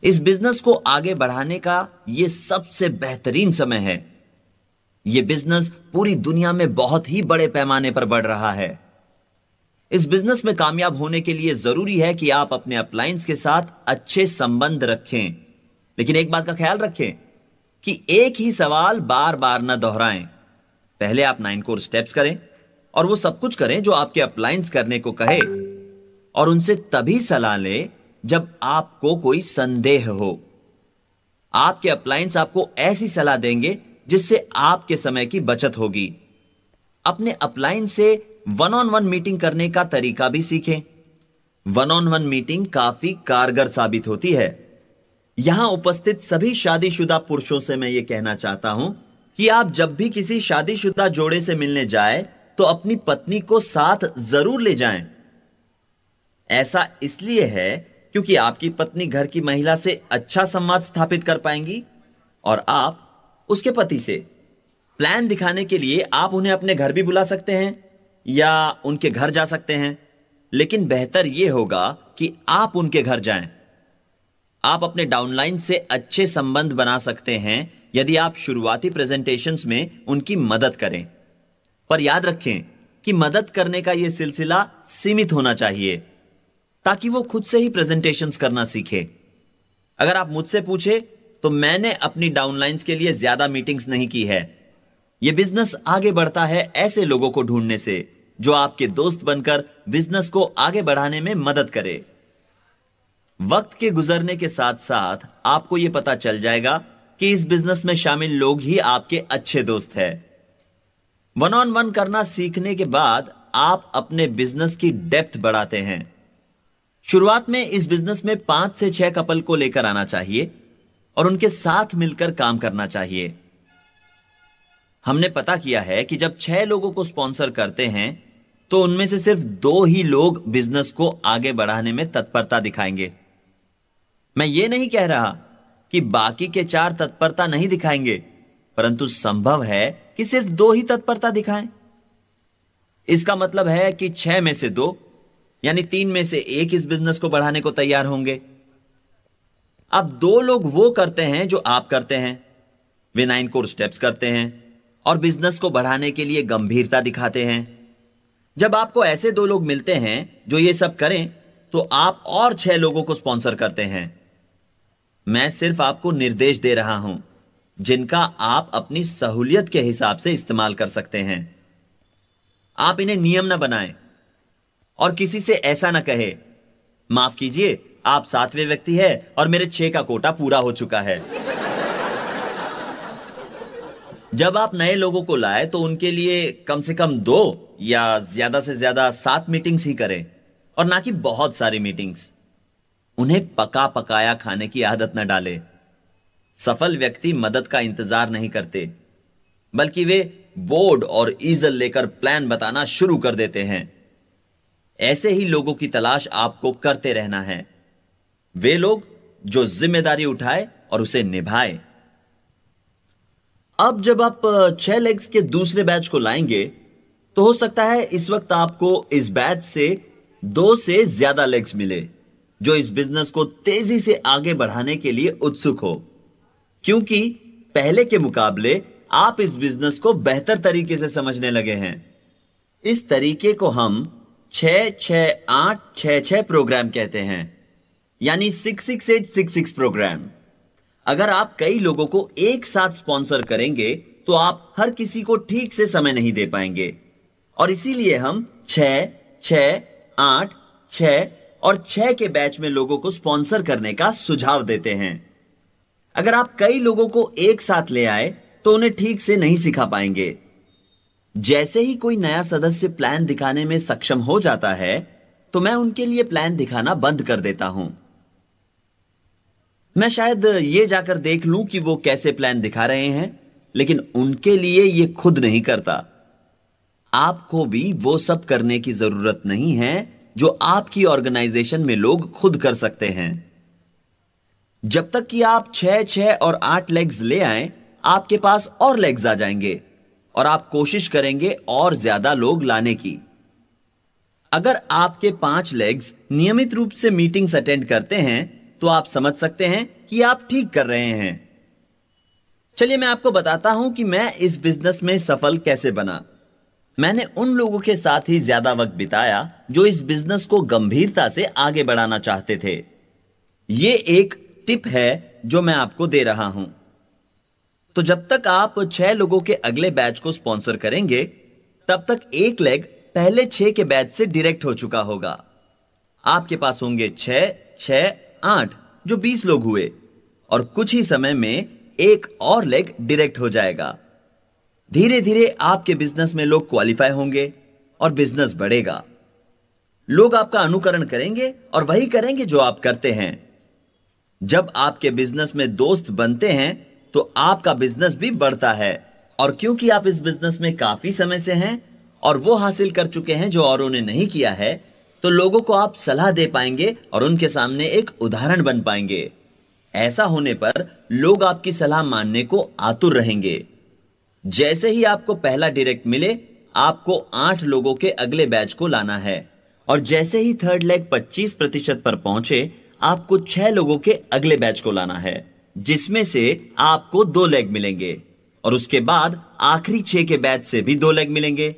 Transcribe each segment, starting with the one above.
इस बिजनेस को आगे बढ़ाने का यह सबसे बेहतरीन समय है। यह बिजनेस पूरी दुनिया में बहुत ही बड़े पैमाने पर बढ़ रहा है। इस बिजनेस में कामयाब होने के लिए जरूरी है कि आप अपने अपलायंस के साथ अच्छे संबंध रखें, लेकिन एक बात का ख्याल रखें कि एक ही सवाल बार बार न दोहराएं। पहले आप 9 कोर स्टेप्स करें और वो सब कुछ करें जो आपके अपलायंस करने को कहे, और उनसे तभी सलाह लें जब आपको कोई संदेह हो। आपके अपलायंस आपको ऐसी सलाह देंगे जिससे आपके समय की बचत होगी। अपने अपलायंस से वन ऑन वन मीटिंग करने का तरीका भी सीखें। वन ऑन वन मीटिंग काफी कारगर साबित होती है। यहां उपस्थित सभी शादीशुदा पुरुषों से मैं यह कहना चाहता हूं कि आप जब भी किसी शादीशुदा जोड़े से मिलने जाएं तो अपनी पत्नी को साथ जरूर ले जाएं। ऐसा इसलिए है क्योंकि आपकी पत्नी घर की महिला से अच्छा संवाद स्थापित कर पाएंगी और आप उसके पति से। प्लान दिखाने के लिए आप उन्हें अपने घर भी बुला सकते हैं या उनके घर जा सकते हैं, लेकिन बेहतर यह होगा कि आप उनके घर जाएं। आप अपने डाउनलाइन से अच्छे संबंध बना सकते हैं यदि आप शुरुआती प्रेजेंटेशंस में उनकी मदद करें। पर याद रखें कि मदद करने का यह सिलसिला सीमित होना चाहिए ताकि वो खुद से ही प्रेजेंटेशंस करना सीखे। अगर आप मुझसे पूछे तो मैंने अपनी डाउनलाइंस के लिए ज्यादा मीटिंग्स नहीं की है। यह बिजनेस आगे बढ़ता है ऐसे लोगों को ढूंढने से जो आपके दोस्त बनकर बिजनेस को आगे बढ़ाने में मदद करे। वक्त के गुजरने के साथ साथ आपको यह पता चल जाएगा कि इस बिजनेस में शामिल लोग ही आपके अच्छे दोस्त हैं। वन ऑन वन करना सीखने के बाद आप अपने बिजनेस की डेप्थ बढ़ाते हैं। शुरुआत में इस बिजनेस में 5 से 6 कपल को लेकर आना चाहिए और उनके साथ मिलकर काम करना चाहिए। हमने पता किया है कि जब 6 लोगों को स्पॉन्सर करते हैं तो उनमें से सिर्फ 2 ही लोग बिजनेस को आगे बढ़ाने में तत्परता दिखाएंगे। मैं यह नहीं कह रहा कि बाकी के 4 तत्परता नहीं दिखाएंगे, परंतु संभव है कि सिर्फ 2 ही तत्परता दिखाएं। इसका मतलब है कि 6 में से 2 यानी 3 में से 1 इस बिजनेस को बढ़ाने को तैयार होंगे। अब 2 लोग वो करते हैं जो आप करते हैं। वे 9 कोर स्टेप्स करते हैं और बिजनेस को बढ़ाने के लिए गंभीरता दिखाते हैं। जब आपको ऐसे 2 लोग मिलते हैं जो ये सब करें तो आप और 6 लोगों को स्पॉन्सर करते हैं। मैं सिर्फ आपको निर्देश दे रहा हूं जिनका आप अपनी सहूलियत के हिसाब से इस्तेमाल कर सकते हैं। आप इन्हें नियम ना बनाएं और किसी से ऐसा ना कहे, माफ कीजिए आप 7वें व्यक्ति है और मेरे 6 का कोटा पूरा हो चुका है। जब आप नए लोगों को लाए तो उनके लिए कम से कम 2 या ज्यादा से ज्यादा 7 मीटिंग्स ही करें और ना कि बहुत सारी मीटिंग्स। उन्हें पका पकाया खाने की आदत न डाले। सफल व्यक्ति मदद का इंतजार नहीं करते, बल्कि वे बोर्ड और ईजल लेकर प्लान बताना शुरू कर देते हैं। ऐसे ही लोगों की तलाश आपको करते रहना है। वे लोग जो जिम्मेदारी उठाए और उसे निभाए। अब जब आप 6 लेग्स के दूसरे बैच को लाएंगे तो हो सकता है इस वक्त आपको इस बैच से 2 से ज्यादा लेग्स मिले जो इस बिजनेस को तेजी से आगे बढ़ाने के लिए उत्सुक हो, क्योंकि पहले के मुकाबले आप इस बिजनेस को बेहतर तरीके से समझने लगे हैं। इस तरीके को हम 6-6-8-6-6 प्रोग्राम कहते हैं, यानी 66866 प्रोग्राम। अगर आप कई लोगों को एक साथ स्पॉन्सर करेंगे तो आप हर किसी को ठीक से समय नहीं दे पाएंगे, और इसीलिए हम 6-6-8-6 और 6 के बैच में लोगों को स्पॉन्सर करने का सुझाव देते हैं। अगर आप कई लोगों को एक साथ ले आए तो उन्हें ठीक से नहीं सिखा पाएंगे। जैसे ही कोई नया सदस्य प्लान दिखाने में सक्षम हो जाता है तो मैं उनके लिए प्लान दिखाना बंद कर देता हूं। मैं शायद यह जाकर देख लूं कि वो कैसे प्लान दिखा रहे हैं, लेकिन उनके लिए यह खुद नहीं करता। आपको भी वो सब करने की जरूरत नहीं है जो आपकी ऑर्गेनाइजेशन में लोग खुद कर सकते हैं। जब तक कि आप 6-6 और 8 लेग्स ले आए, आपके पास और लेग्स आ जाएंगे और आप कोशिश करेंगे और ज्यादा लोग लाने की। अगर आपके 5 लेग्स नियमित रूप से मीटिंग्स अटेंड करते हैं तो आप समझ सकते हैं कि आप ठीक कर रहे हैं। चलिए मैं आपको बताता हूं कि मैं इस बिजनेस में सफल कैसे बना। मैंने उन लोगों के साथ ही ज्यादा वक्त बिताया जो इस बिजनेस को गंभीरता से आगे बढ़ाना चाहते थे। यह एक टिप है जो मैं आपको दे रहा हूं। तो जब तक आप 6 लोगों के अगले बैच को स्पॉन्सर करेंगे, तब तक एक लेग पहले 6 के बैच से डायरेक्ट हो चुका होगा। आपके पास होंगे 6, 6, 8 जो 20 लोग हुए, और कुछ ही समय में एक और लेग डायरेक्ट हो जाएगा। धीरे धीरे आपके बिजनेस में लोग क्वालिफाई होंगे और बिजनेस बढ़ेगा। लोग आपका अनुकरण करेंगे और वही करेंगे जो आप करते हैं। जब आपके बिजनेस में दोस्त बनते हैं तो आपका बिजनेस भी बढ़ता है। और क्योंकि आप इस बिजनेस में काफी समय से हैं और वो हासिल कर चुके हैं जो औरों ने नहीं किया है, तो लोगों को आप सलाह दे पाएंगे और उनके सामने एक उदाहरण बन पाएंगे। ऐसा होने पर लोग आपकी सलाह मानने को आतुर रहेंगे। जैसे ही आपको पहला डायरेक्ट मिले, आपको 8 लोगों के अगले बैच को लाना है, और जैसे ही थर्ड लेग 25% पर पहुंचे, आपको 6 लोगों के अगले बैच को लाना है, जिसमें से आपको 2 लेग मिलेंगे, और उसके बाद आखिरी 6 के बैच से भी 2 लेग मिलेंगे।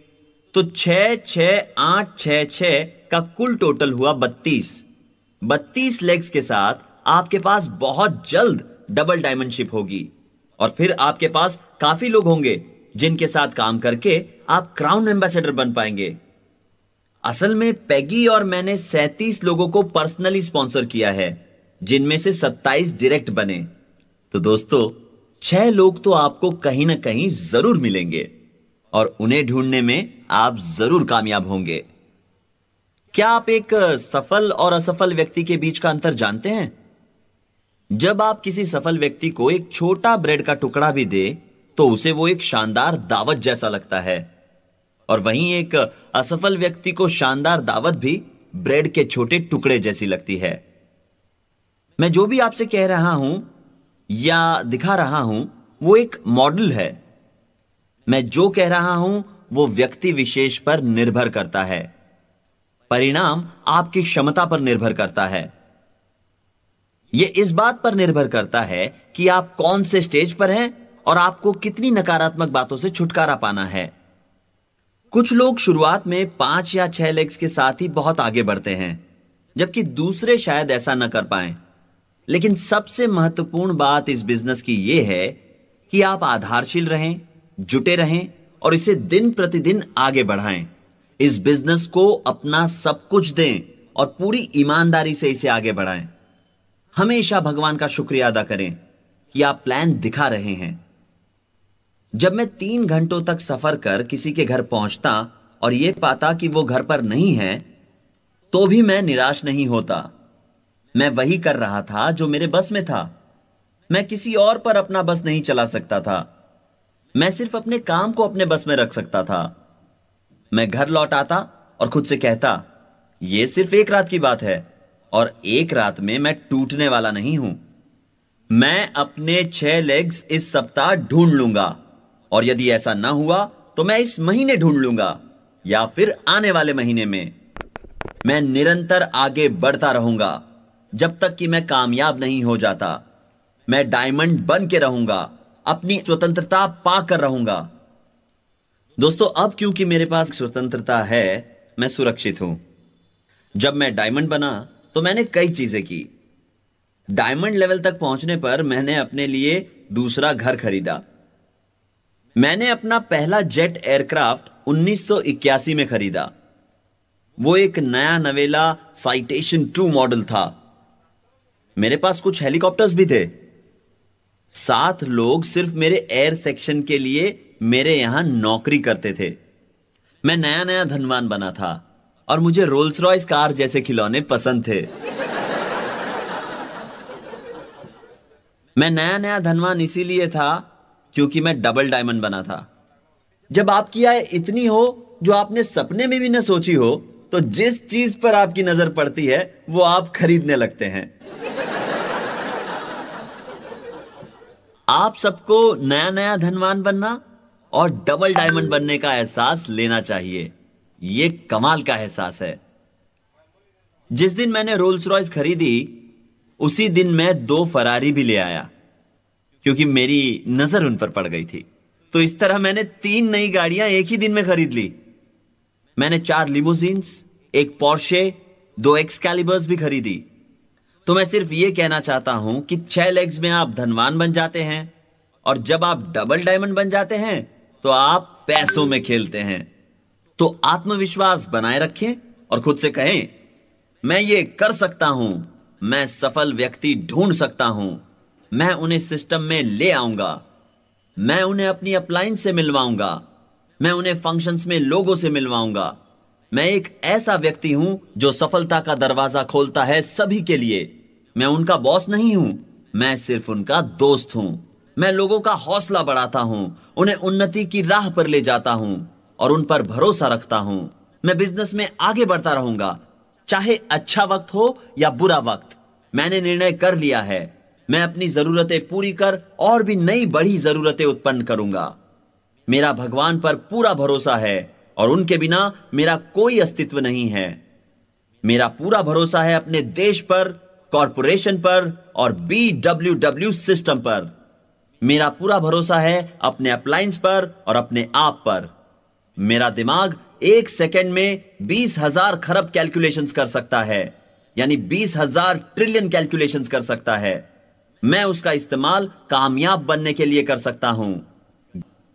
तो 6, 6, 8, 6, 6 का कुल टोटल हुआ 32 लेग्स के साथ आपके पास बहुत जल्द डबल डायमंडशिप होगी, और फिर आपके पास काफी लोग होंगे जिनके साथ काम करके आप क्राउन एम्बेसडर बन पाएंगे। असल में पैगी और मैंने 37 लोगों को पर्सनली स्पॉन्सर किया है, जिनमें से 27 डायरेक्ट बने। तो दोस्तों, 6 लोग तो आपको कहीं ना कहीं जरूर मिलेंगे, और उन्हें ढूंढने में आप जरूर कामयाब होंगे। क्या आप एक सफल और असफल व्यक्ति के बीच का अंतर जानते हैं? जब आप किसी सफल व्यक्ति को एक छोटा ब्रेड का टुकड़ा भी दे, तो उसे वो एक शानदार दावत जैसा लगता है, और वहीं एक असफल व्यक्ति को शानदार दावत भी ब्रेड के छोटे टुकड़े जैसी लगती है। मैं जो भी आपसे कह रहा हूं या दिखा रहा हूं, वो एक मॉडल है। मैं जो कह रहा हूं वो व्यक्ति विशेष पर निर्भर करता है। परिणाम आपकी क्षमता पर निर्भर करता है। यह इस बात पर निर्भर करता है कि आप कौन से स्टेज पर हैं और आपको कितनी नकारात्मक बातों से छुटकारा पाना है। कुछ लोग शुरुआत में 5 या 6 लेग्स के साथ ही बहुत आगे बढ़ते हैं, जबकि दूसरे शायद ऐसा न कर पाएं। लेकिन सबसे महत्वपूर्ण बात इस बिजनेस की यह है कि आप आधारशील रहें, जुटे रहें और इसे दिन प्रतिदिन आगे बढ़ाएं। इस बिजनेस को अपना सब कुछ दें और पूरी ईमानदारी से इसे आगे बढ़ाएं। हमेशा भगवान का शुक्रिया अदा करें कि आप प्लान दिखा रहे हैं। जब मैं 3 घंटों तक सफर कर किसी के घर पहुंचता और यह पाता कि वो घर पर नहीं है, तो भी मैं निराश नहीं होता। मैं वही कर रहा था जो मेरे बस में था। मैं किसी और पर अपना बस नहीं चला सकता था। मैं सिर्फ अपने काम को अपने बस में रख सकता था। मैं घर लौट आता और खुद से कहता, यह सिर्फ एक रात की बात है, और एक रात में मैं टूटने वाला नहीं हूं। मैं अपने 6 लेग्स इस सप्ताह ढूंढ लूंगा, और यदि ऐसा ना हुआ तो मैं इस महीने ढूंढ लूंगा, या फिर आने वाले महीने में। मैं निरंतर आगे बढ़ता रहूंगा जब तक कि मैं कामयाब नहीं हो जाता। मैं डायमंड बन के रहूंगा, अपनी स्वतंत्रता पाकर रहूंगा। दोस्तों, अब क्योंकि मेरे पास स्वतंत्रता है, मैं सुरक्षित हूं। जब मैं डायमंड बना तो मैंने कई चीजें की। डायमंड लेवल तक पहुंचने पर मैंने अपने लिए दूसरा घर खरीदा। मैंने अपना पहला जेट एयरक्राफ्ट 1981 में खरीदा। वो एक नया नवेला साइटेशन 2 मॉडल था। मेरे पास कुछ हेलीकॉप्टर्स भी थे। 7 लोग सिर्फ मेरे एयर सेक्शन के लिए मेरे यहां नौकरी करते थे। मैं नया नया धनवान बना था और मुझे रोल्स रॉयस कार जैसे खिलौने पसंद थे। मैं नया नया धनवान इसीलिए था क्योंकि मैं डबल डायमंड बना था। जब आपकी आय इतनी हो जो आपने सपने में भी न सोची हो, तो जिस चीज पर आपकी नजर पड़ती है वो आप खरीदने लगते हैं। आप सबको नया नया धनवान बनना और डबल डायमंड बनने का एहसास लेना चाहिए। यह कमाल का एहसास है। जिस दिन मैंने रोल्स रॉयस खरीदी, उसी दिन मैं 2 फरारी भी ले आया, क्योंकि मेरी नजर उन पर पड़ गई थी। तो इस तरह मैंने 3 नई गाड़ियां एक ही दिन में खरीद ली। मैंने 4 लिमोजीन्स, एक पोर्शे, 2 एक्सकैलिबर्स भी खरीदी। तो मैं सिर्फ यह कहना चाहता हूं कि 6 लेग्स में आप धनवान बन जाते हैं, और जब आप डबल डायमंड बन जाते हैं तो आप पैसों में खेलते हैं। तो आत्मविश्वास बनाए रखें और खुद से कहें, मैं ये कर सकता हूं, मैं सफल व्यक्ति ढूंढ सकता हूं, मैं उन्हें सिस्टम में ले आऊंगा, मैं उन्हें अपनी अपलाइन से मिलवाऊंगा, मैं उन्हें फंक्शंस में लोगों से मिलवाऊंगा। मैं एक ऐसा व्यक्ति हूं जो सफलता का दरवाजा खोलता है सभी के लिए। मैं उनका बॉस नहीं हूं, मैं सिर्फ उनका दोस्त हूं। मैं लोगों का हौसला बढ़ाता हूं, उन्हें उन्नति की राह पर ले जाता हूं और उन पर भरोसा रखता हूं। मैं बिजनेस में आगे बढ़ता रहूंगा, चाहे अच्छा वक्त हो या बुरा वक्त। मैंने निर्णय कर लिया है, मैं अपनी जरूरतें पूरी कर और भी नई बड़ी जरूरतें उत्पन्न करूंगा। मेरा भगवान पर पूरा भरोसा है और उनके बिना मेरा कोई अस्तित्व नहीं है। मेरा पूरा भरोसा है अपने देश पर, कॉरपोरेशन पर और BWW सिस्टम पर। मेरा पूरा भरोसा है अपने अप्लायंस पर और अपने आप पर। मेरा दिमाग 1 सेकेंड में 20,000 खरब कैलकुलेशंस कर सकता है, यानी 20,000 ट्रिलियन कैलकुलेशंस कर सकता है। मैं उसका इस्तेमाल कामयाब बनने के लिए कर सकता हूं।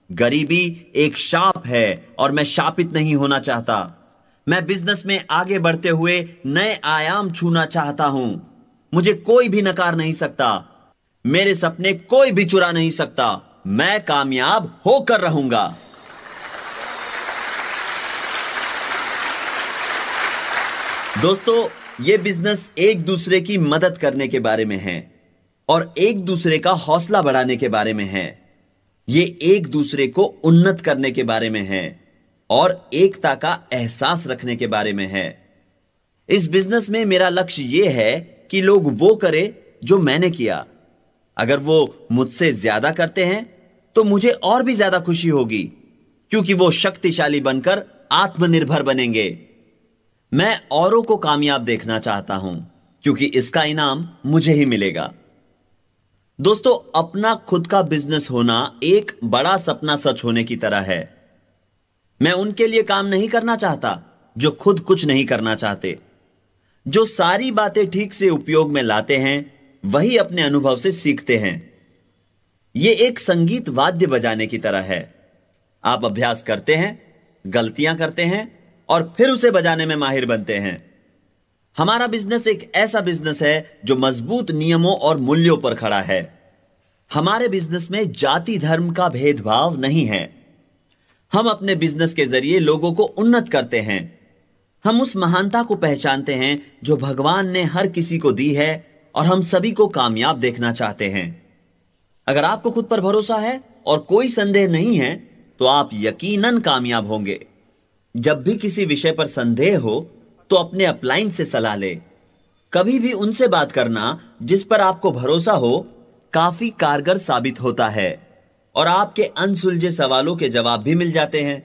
गरीबी एक शाप है और मैं शापित नहीं होना चाहता। मैं बिजनेस में आगे बढ़ते हुए नए आयाम छूना चाहता हूं। मुझे कोई भी नकार नहीं सकता, मेरे सपने कोई भी चुरा नहीं सकता। मैं कामयाब होकर रहूंगा। दोस्तों, यह बिजनेस एक दूसरे की मदद करने के बारे में है और एक दूसरे का हौसला बढ़ाने के बारे में है। ये एक दूसरे को उन्नत करने के बारे में है और एकता का एहसास रखने के बारे में है। इस बिजनेस में मेरा लक्ष्य यह है कि लोग वो करें जो मैंने किया। अगर वो मुझसे ज्यादा करते हैं तो मुझे और भी ज्यादा खुशी होगी, क्योंकि वो शक्तिशाली बनकर आत्मनिर्भर बनेंगे। मैं औरों को कामयाब देखना चाहता हूं, क्योंकि इसका इनाम मुझे ही मिलेगा। दोस्तों, अपना खुद का बिजनेस होना एक बड़ा सपना सच होने की तरह है। मैं उनके लिए काम नहीं करना चाहता जो खुद कुछ नहीं करना चाहते। जो सारी बातें ठीक से उपयोग में लाते हैं वही अपने अनुभव से सीखते हैं। यह एक संगीत वाद्य बजाने की तरह है। आप अभ्यास करते हैं, गलतियां करते हैं और फिर उसे बजाने में माहिर बनते हैं। हमारा बिजनेस एक ऐसा बिजनेस है जो मजबूत नियमों और मूल्यों पर खड़ा है। हमारे बिजनेस में जाति धर्म का भेदभाव नहीं है। हम अपने बिजनेस के जरिए लोगों को उन्नत करते हैं। हम उस महानता को पहचानते हैं जो भगवान ने हर किसी को दी है और हम सभी को कामयाब देखना चाहते हैं। अगर आपको खुद पर भरोसा है और कोई संदेह नहीं है तो आप यकीनन कामयाब होंगे। जब भी किसी विषय पर संदेह हो तो अपने अपलाइन से सलाह ले। कभी भी उनसे बात करना जिस पर आपको भरोसा हो काफी कारगर साबित होता है और आपके अनसुलझे सवालों के जवाब भी मिल जाते हैं।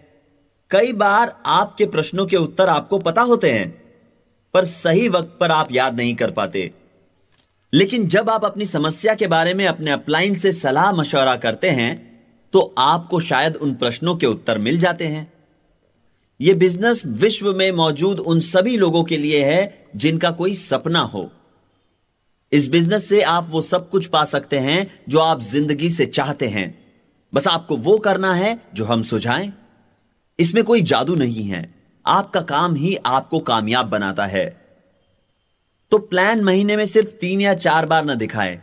कई बार आपके प्रश्नों के उत्तर आपको पता होते हैं, पर सही वक्त पर आप याद नहीं कर पाते। लेकिन जब आप अपनी समस्या के बारे में अपने अपलाइन से सलाह मशवरा करते हैं तो आपको शायद उन प्रश्नों के उत्तर मिल जाते हैं। यह बिजनेस विश्व में मौजूद उन सभी लोगों के लिए है जिनका कोई सपना हो। इस बिजनेस से आप वो सब कुछ पा सकते हैं जो आप जिंदगी से चाहते हैं। बस आपको वो करना है जो हम सुझाएं। इसमें कोई जादू नहीं है, आपका काम ही आपको कामयाब बनाता है। तो प्लान महीने में सिर्फ 3 या 4 बार न दिखाएं,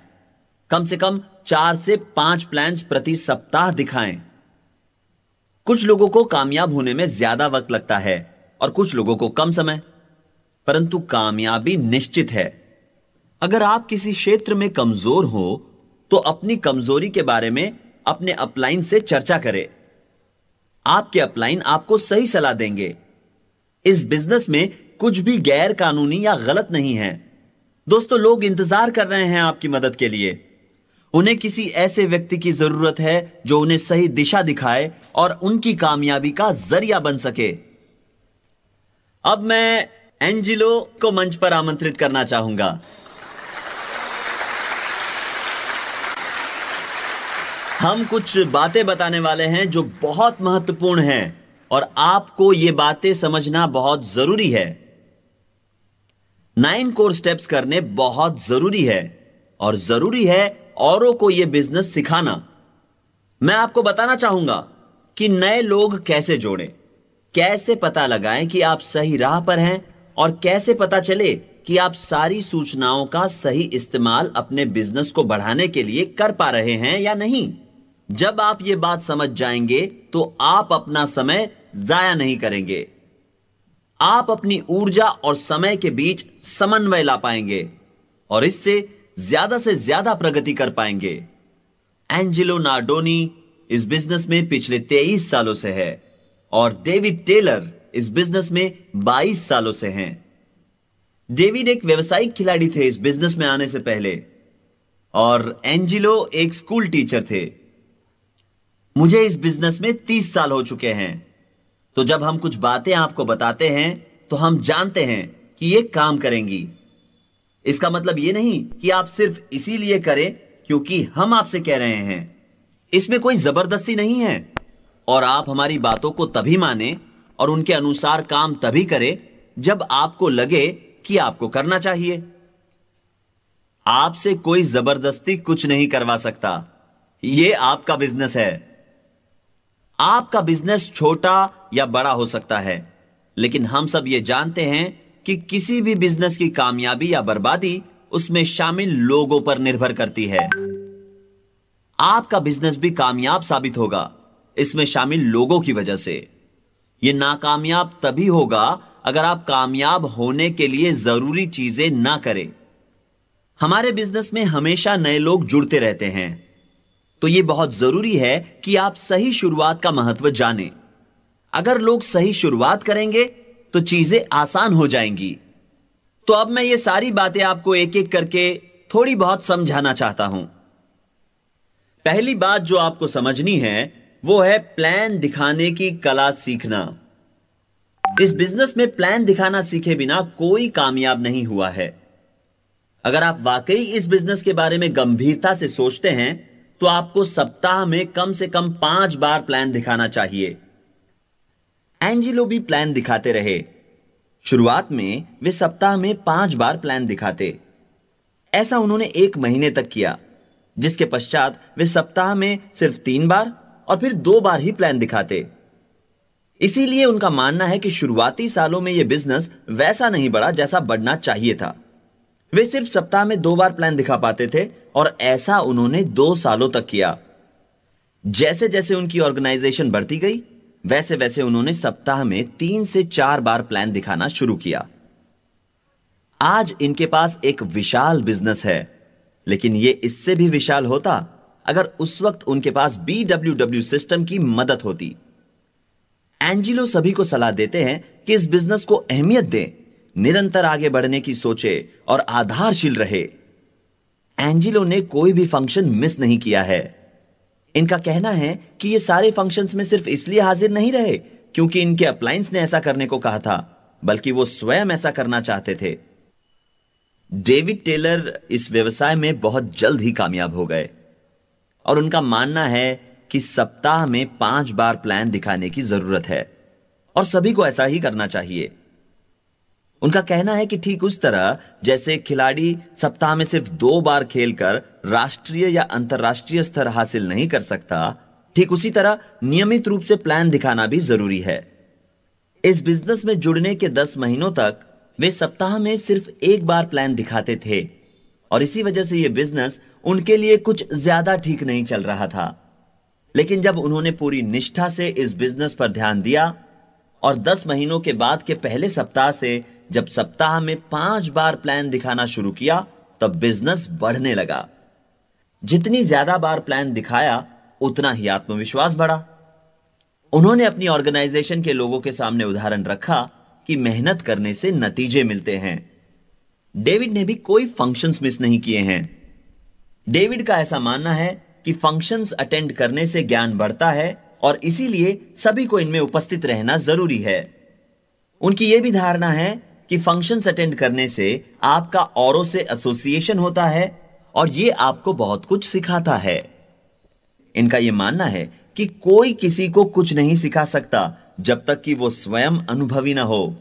कम से कम 4 से 5 प्लान्स प्रति सप्ताह दिखाएं। कुछ लोगों को कामयाब होने में ज्यादा वक्त लगता है और कुछ लोगों को कम समय, परंतु कामयाबी निश्चित है। अगर आप किसी क्षेत्र में कमजोर हो तो अपनी कमजोरी के बारे में अपने अपलाइन से चर्चा करें। आपके अपलाइन आपको सही सलाह देंगे। इस बिजनेस में कुछ भी गैर कानूनी या गलत नहीं है। दोस्तों, लोग इंतजार कर रहे हैं आपकी मदद के लिए। उन्हें किसी ऐसे व्यक्ति की जरूरत है जो उन्हें सही दिशा दिखाए और उनकी कामयाबी का जरिया बन सके। अब मैं एंजिलो को मंच पर आमंत्रित करना चाहूंगा। हम कुछ बातें बताने वाले हैं जो बहुत महत्वपूर्ण हैं और आपको ये बातें समझना बहुत जरूरी है। 9 कोर स्टेप्स करने बहुत जरूरी है और जरूरी है औरों को यह बिजनेस सिखाना। मैं आपको बताना चाहूंगा कि नए लोग कैसे जोड़ें, कैसे पता लगाएं कि आप सही राह पर हैं और कैसे पता चले कि आप सारी सूचनाओं का सही इस्तेमाल अपने बिजनेस को बढ़ाने के लिए कर पा रहे हैं या नहीं। जब आप यह बात समझ जाएंगे तो आप अपना समय जाया नहीं करेंगे। आप अपनी ऊर्जा और समय के बीच समन्वय ला पाएंगे और इससे ज्यादा से ज्यादा प्रगति कर पाएंगे। एंजेलो नार्डोनी इस बिजनेस में पिछले 23 सालों से है और डेविड टेलर इस बिजनेस में 22 सालों से हैं। डेविड एक व्यावसायिक खिलाड़ी थे इस बिजनेस में आने से पहले और एंजेलो एक स्कूल टीचर थे। मुझे इस बिजनेस में 30 साल हो चुके हैं, तो जब हम कुछ बातें आपको बताते हैं तो हम जानते हैं कि ये काम करेंगी। इसका मतलब ये नहीं कि आप सिर्फ इसीलिए करें क्योंकि हम आपसे कह रहे हैं। इसमें कोई जबरदस्ती नहीं है और आप हमारी बातों को तभी माने और उनके अनुसार काम तभी करें जब आपको लगे कि आपको करना चाहिए। आपसे कोई जबरदस्ती कुछ नहीं करवा सकता। यह आपका बिजनेस है। आपका बिजनेस छोटा या बड़ा हो सकता है, लेकिन हम सब यह जानते हैं कि किसी भी बिजनेस की कामयाबी या बर्बादी उसमें शामिल लोगों पर निर्भर करती है। आपका बिजनेस भी कामयाब साबित होगा इसमें शामिल लोगों की वजह से। यह नाकामयाब तभी होगा अगर आप कामयाब होने के लिए जरूरी चीजें ना करें। हमारे बिजनेस में हमेशा नए लोग जुड़ते रहते हैं, तो यह बहुत जरूरी है कि आप सही शुरुआत का महत्व जानें। अगर लोग सही शुरुआत करेंगे तो चीजें आसान हो जाएंगी। तो अब मैं ये सारी बातें आपको एक एक करके थोड़ी बहुत समझाना चाहता हूं। पहली बात जो आपको समझनी है वो है प्लान दिखाने की कला सीखना। इस बिजनेस में प्लान दिखाना सीखे बिना कोई कामयाब नहीं हुआ है। अगर आप वाकई इस बिजनेस के बारे में गंभीरता से सोचते हैं तो आपको सप्ताह में कम से कम 5 बार प्लान दिखाना चाहिए। एंजेलो भी प्लान दिखाते रहे। शुरुआत में वे सप्ताह में 5 बार प्लान दिखाते। ऐसा उन्होंने 1 महीने तक किया, जिसके पश्चात वे सप्ताह में सिर्फ 3 बार और फिर 2 बार ही प्लान दिखाते। इसीलिए उनका मानना है कि शुरुआती सालों में यह बिजनेस वैसा नहीं बढ़ा जैसा बढ़ना चाहिए था। वे सिर्फ सप्ताह में 2 बार प्लान दिखा पाते थे और ऐसा उन्होंने 2 सालों तक किया। जैसे जैसे उनकी ऑर्गेनाइजेशन बढ़ती गई वैसे वैसे उन्होंने सप्ताह में 3 से 4 बार प्लान दिखाना शुरू किया। आज इनके पास एक विशाल बिजनेस है, लेकिन यह इससे भी विशाल होता अगर उस वक्त उनके पास BWW सिस्टम की मदद होती। एंजेलो सभी को सलाह देते हैं कि इस बिजनेस को अहमियत दें, निरंतर आगे बढ़ने की सोचे और आधारशील रहे। एंजेलो ने कोई भी फंक्शन मिस नहीं किया है। इनका कहना है कि ये सारे फंक्शंस में सिर्फ इसलिए हाजिर नहीं रहे क्योंकि इनके अपलायंस ने ऐसा करने को कहा था, बल्कि वो स्वयं ऐसा करना चाहते थे। डेविड टेलर इस व्यवसाय में बहुत जल्द ही कामयाब हो गए और उनका मानना है कि सप्ताह में 5 बार प्लान दिखाने की जरूरत है और सभी को ऐसा ही करना चाहिए। उनका कहना है कि ठीक उस तरह जैसे खिलाड़ी सप्ताह में सिर्फ 2 बार खेलकर राष्ट्रीय या अंतर्राष्ट्रीय स्तर हासिल नहीं कर सकता, ठीक उसी तरह नियमित रूप से प्लान दिखाना भी जरूरी है। इस बिजनेस में जुड़ने के 10 महीनों तक वे सप्ताह में सिर्फ 1 बार प्लान दिखाते थे और इसी वजह से यह बिजनेस उनके लिए कुछ ज्यादा ठीक नहीं चल रहा था। लेकिन जब उन्होंने पूरी निष्ठा से इस बिजनेस पर ध्यान दिया और 10 महीनों के बाद के पहले सप्ताह से जब सप्ताह में 5 बार प्लान दिखाना शुरू किया, तब बिजनेस बढ़ने लगा। जितनी ज्यादा बार प्लान दिखाया उतना ही आत्मविश्वास बढ़ा। उन्होंने अपनी ऑर्गेनाइजेशन के लोगों के सामने उदाहरण रखा कि मेहनत करने से नतीजे मिलते हैं। डेविड ने भी कोई फंक्शंस मिस नहीं किए हैं। डेविड का ऐसा मानना है कि फंक्शंस अटेंड करने से ज्ञान बढ़ता है और इसीलिए सभी को इनमें उपस्थित रहना जरूरी है। उनकी यह भी धारणा है कि फंक्शंस अटेंड करने से आपका औरों से एसोसिएशन होता है और यह आपको बहुत कुछ सिखाता है। इनका यह मानना है कि कोई किसी को कुछ नहीं सिखा सकता जब तक कि वो स्वयं अनुभवी ना हो।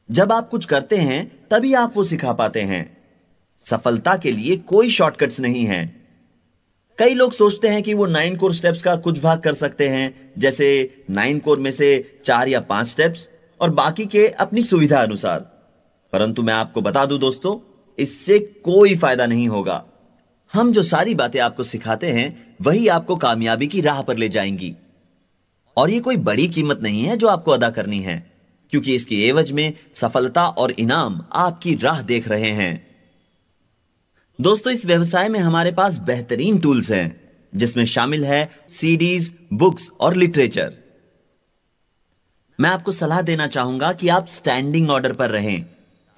जब आप कुछ करते हैं तभी आप वो सिखा पाते हैं। सफलता के लिए कोई शॉर्टकट्स नहीं है। कई लोग सोचते हैं कि वो 9 कोर स्टेप्स का कुछ भाग कर सकते हैं, जैसे 9 कोर में से 4 या 5 स्टेप्स, और बाकी के अपनी सुविधा अनुसार। परंतु मैं आपको बता दूं दोस्तों, इससे कोई फायदा नहीं होगा। हम जो सारी बातें आपको सिखाते हैं वही आपको कामयाबी की राह पर ले जाएंगी, और ये कोई बड़ी कीमत नहीं है जो आपको अदा करनी है, क्योंकि इसकी एवज में सफलता और इनाम आपकी राह देख रहे हैं। दोस्तों, इस व्यवसाय में हमारे पास बेहतरीन टूल्स हैं, जिसमें शामिल है सीडीज, बुक्स और लिटरेचर। मैं आपको सलाह देना चाहूंगा कि आप स्टैंडिंग ऑर्डर पर रहें,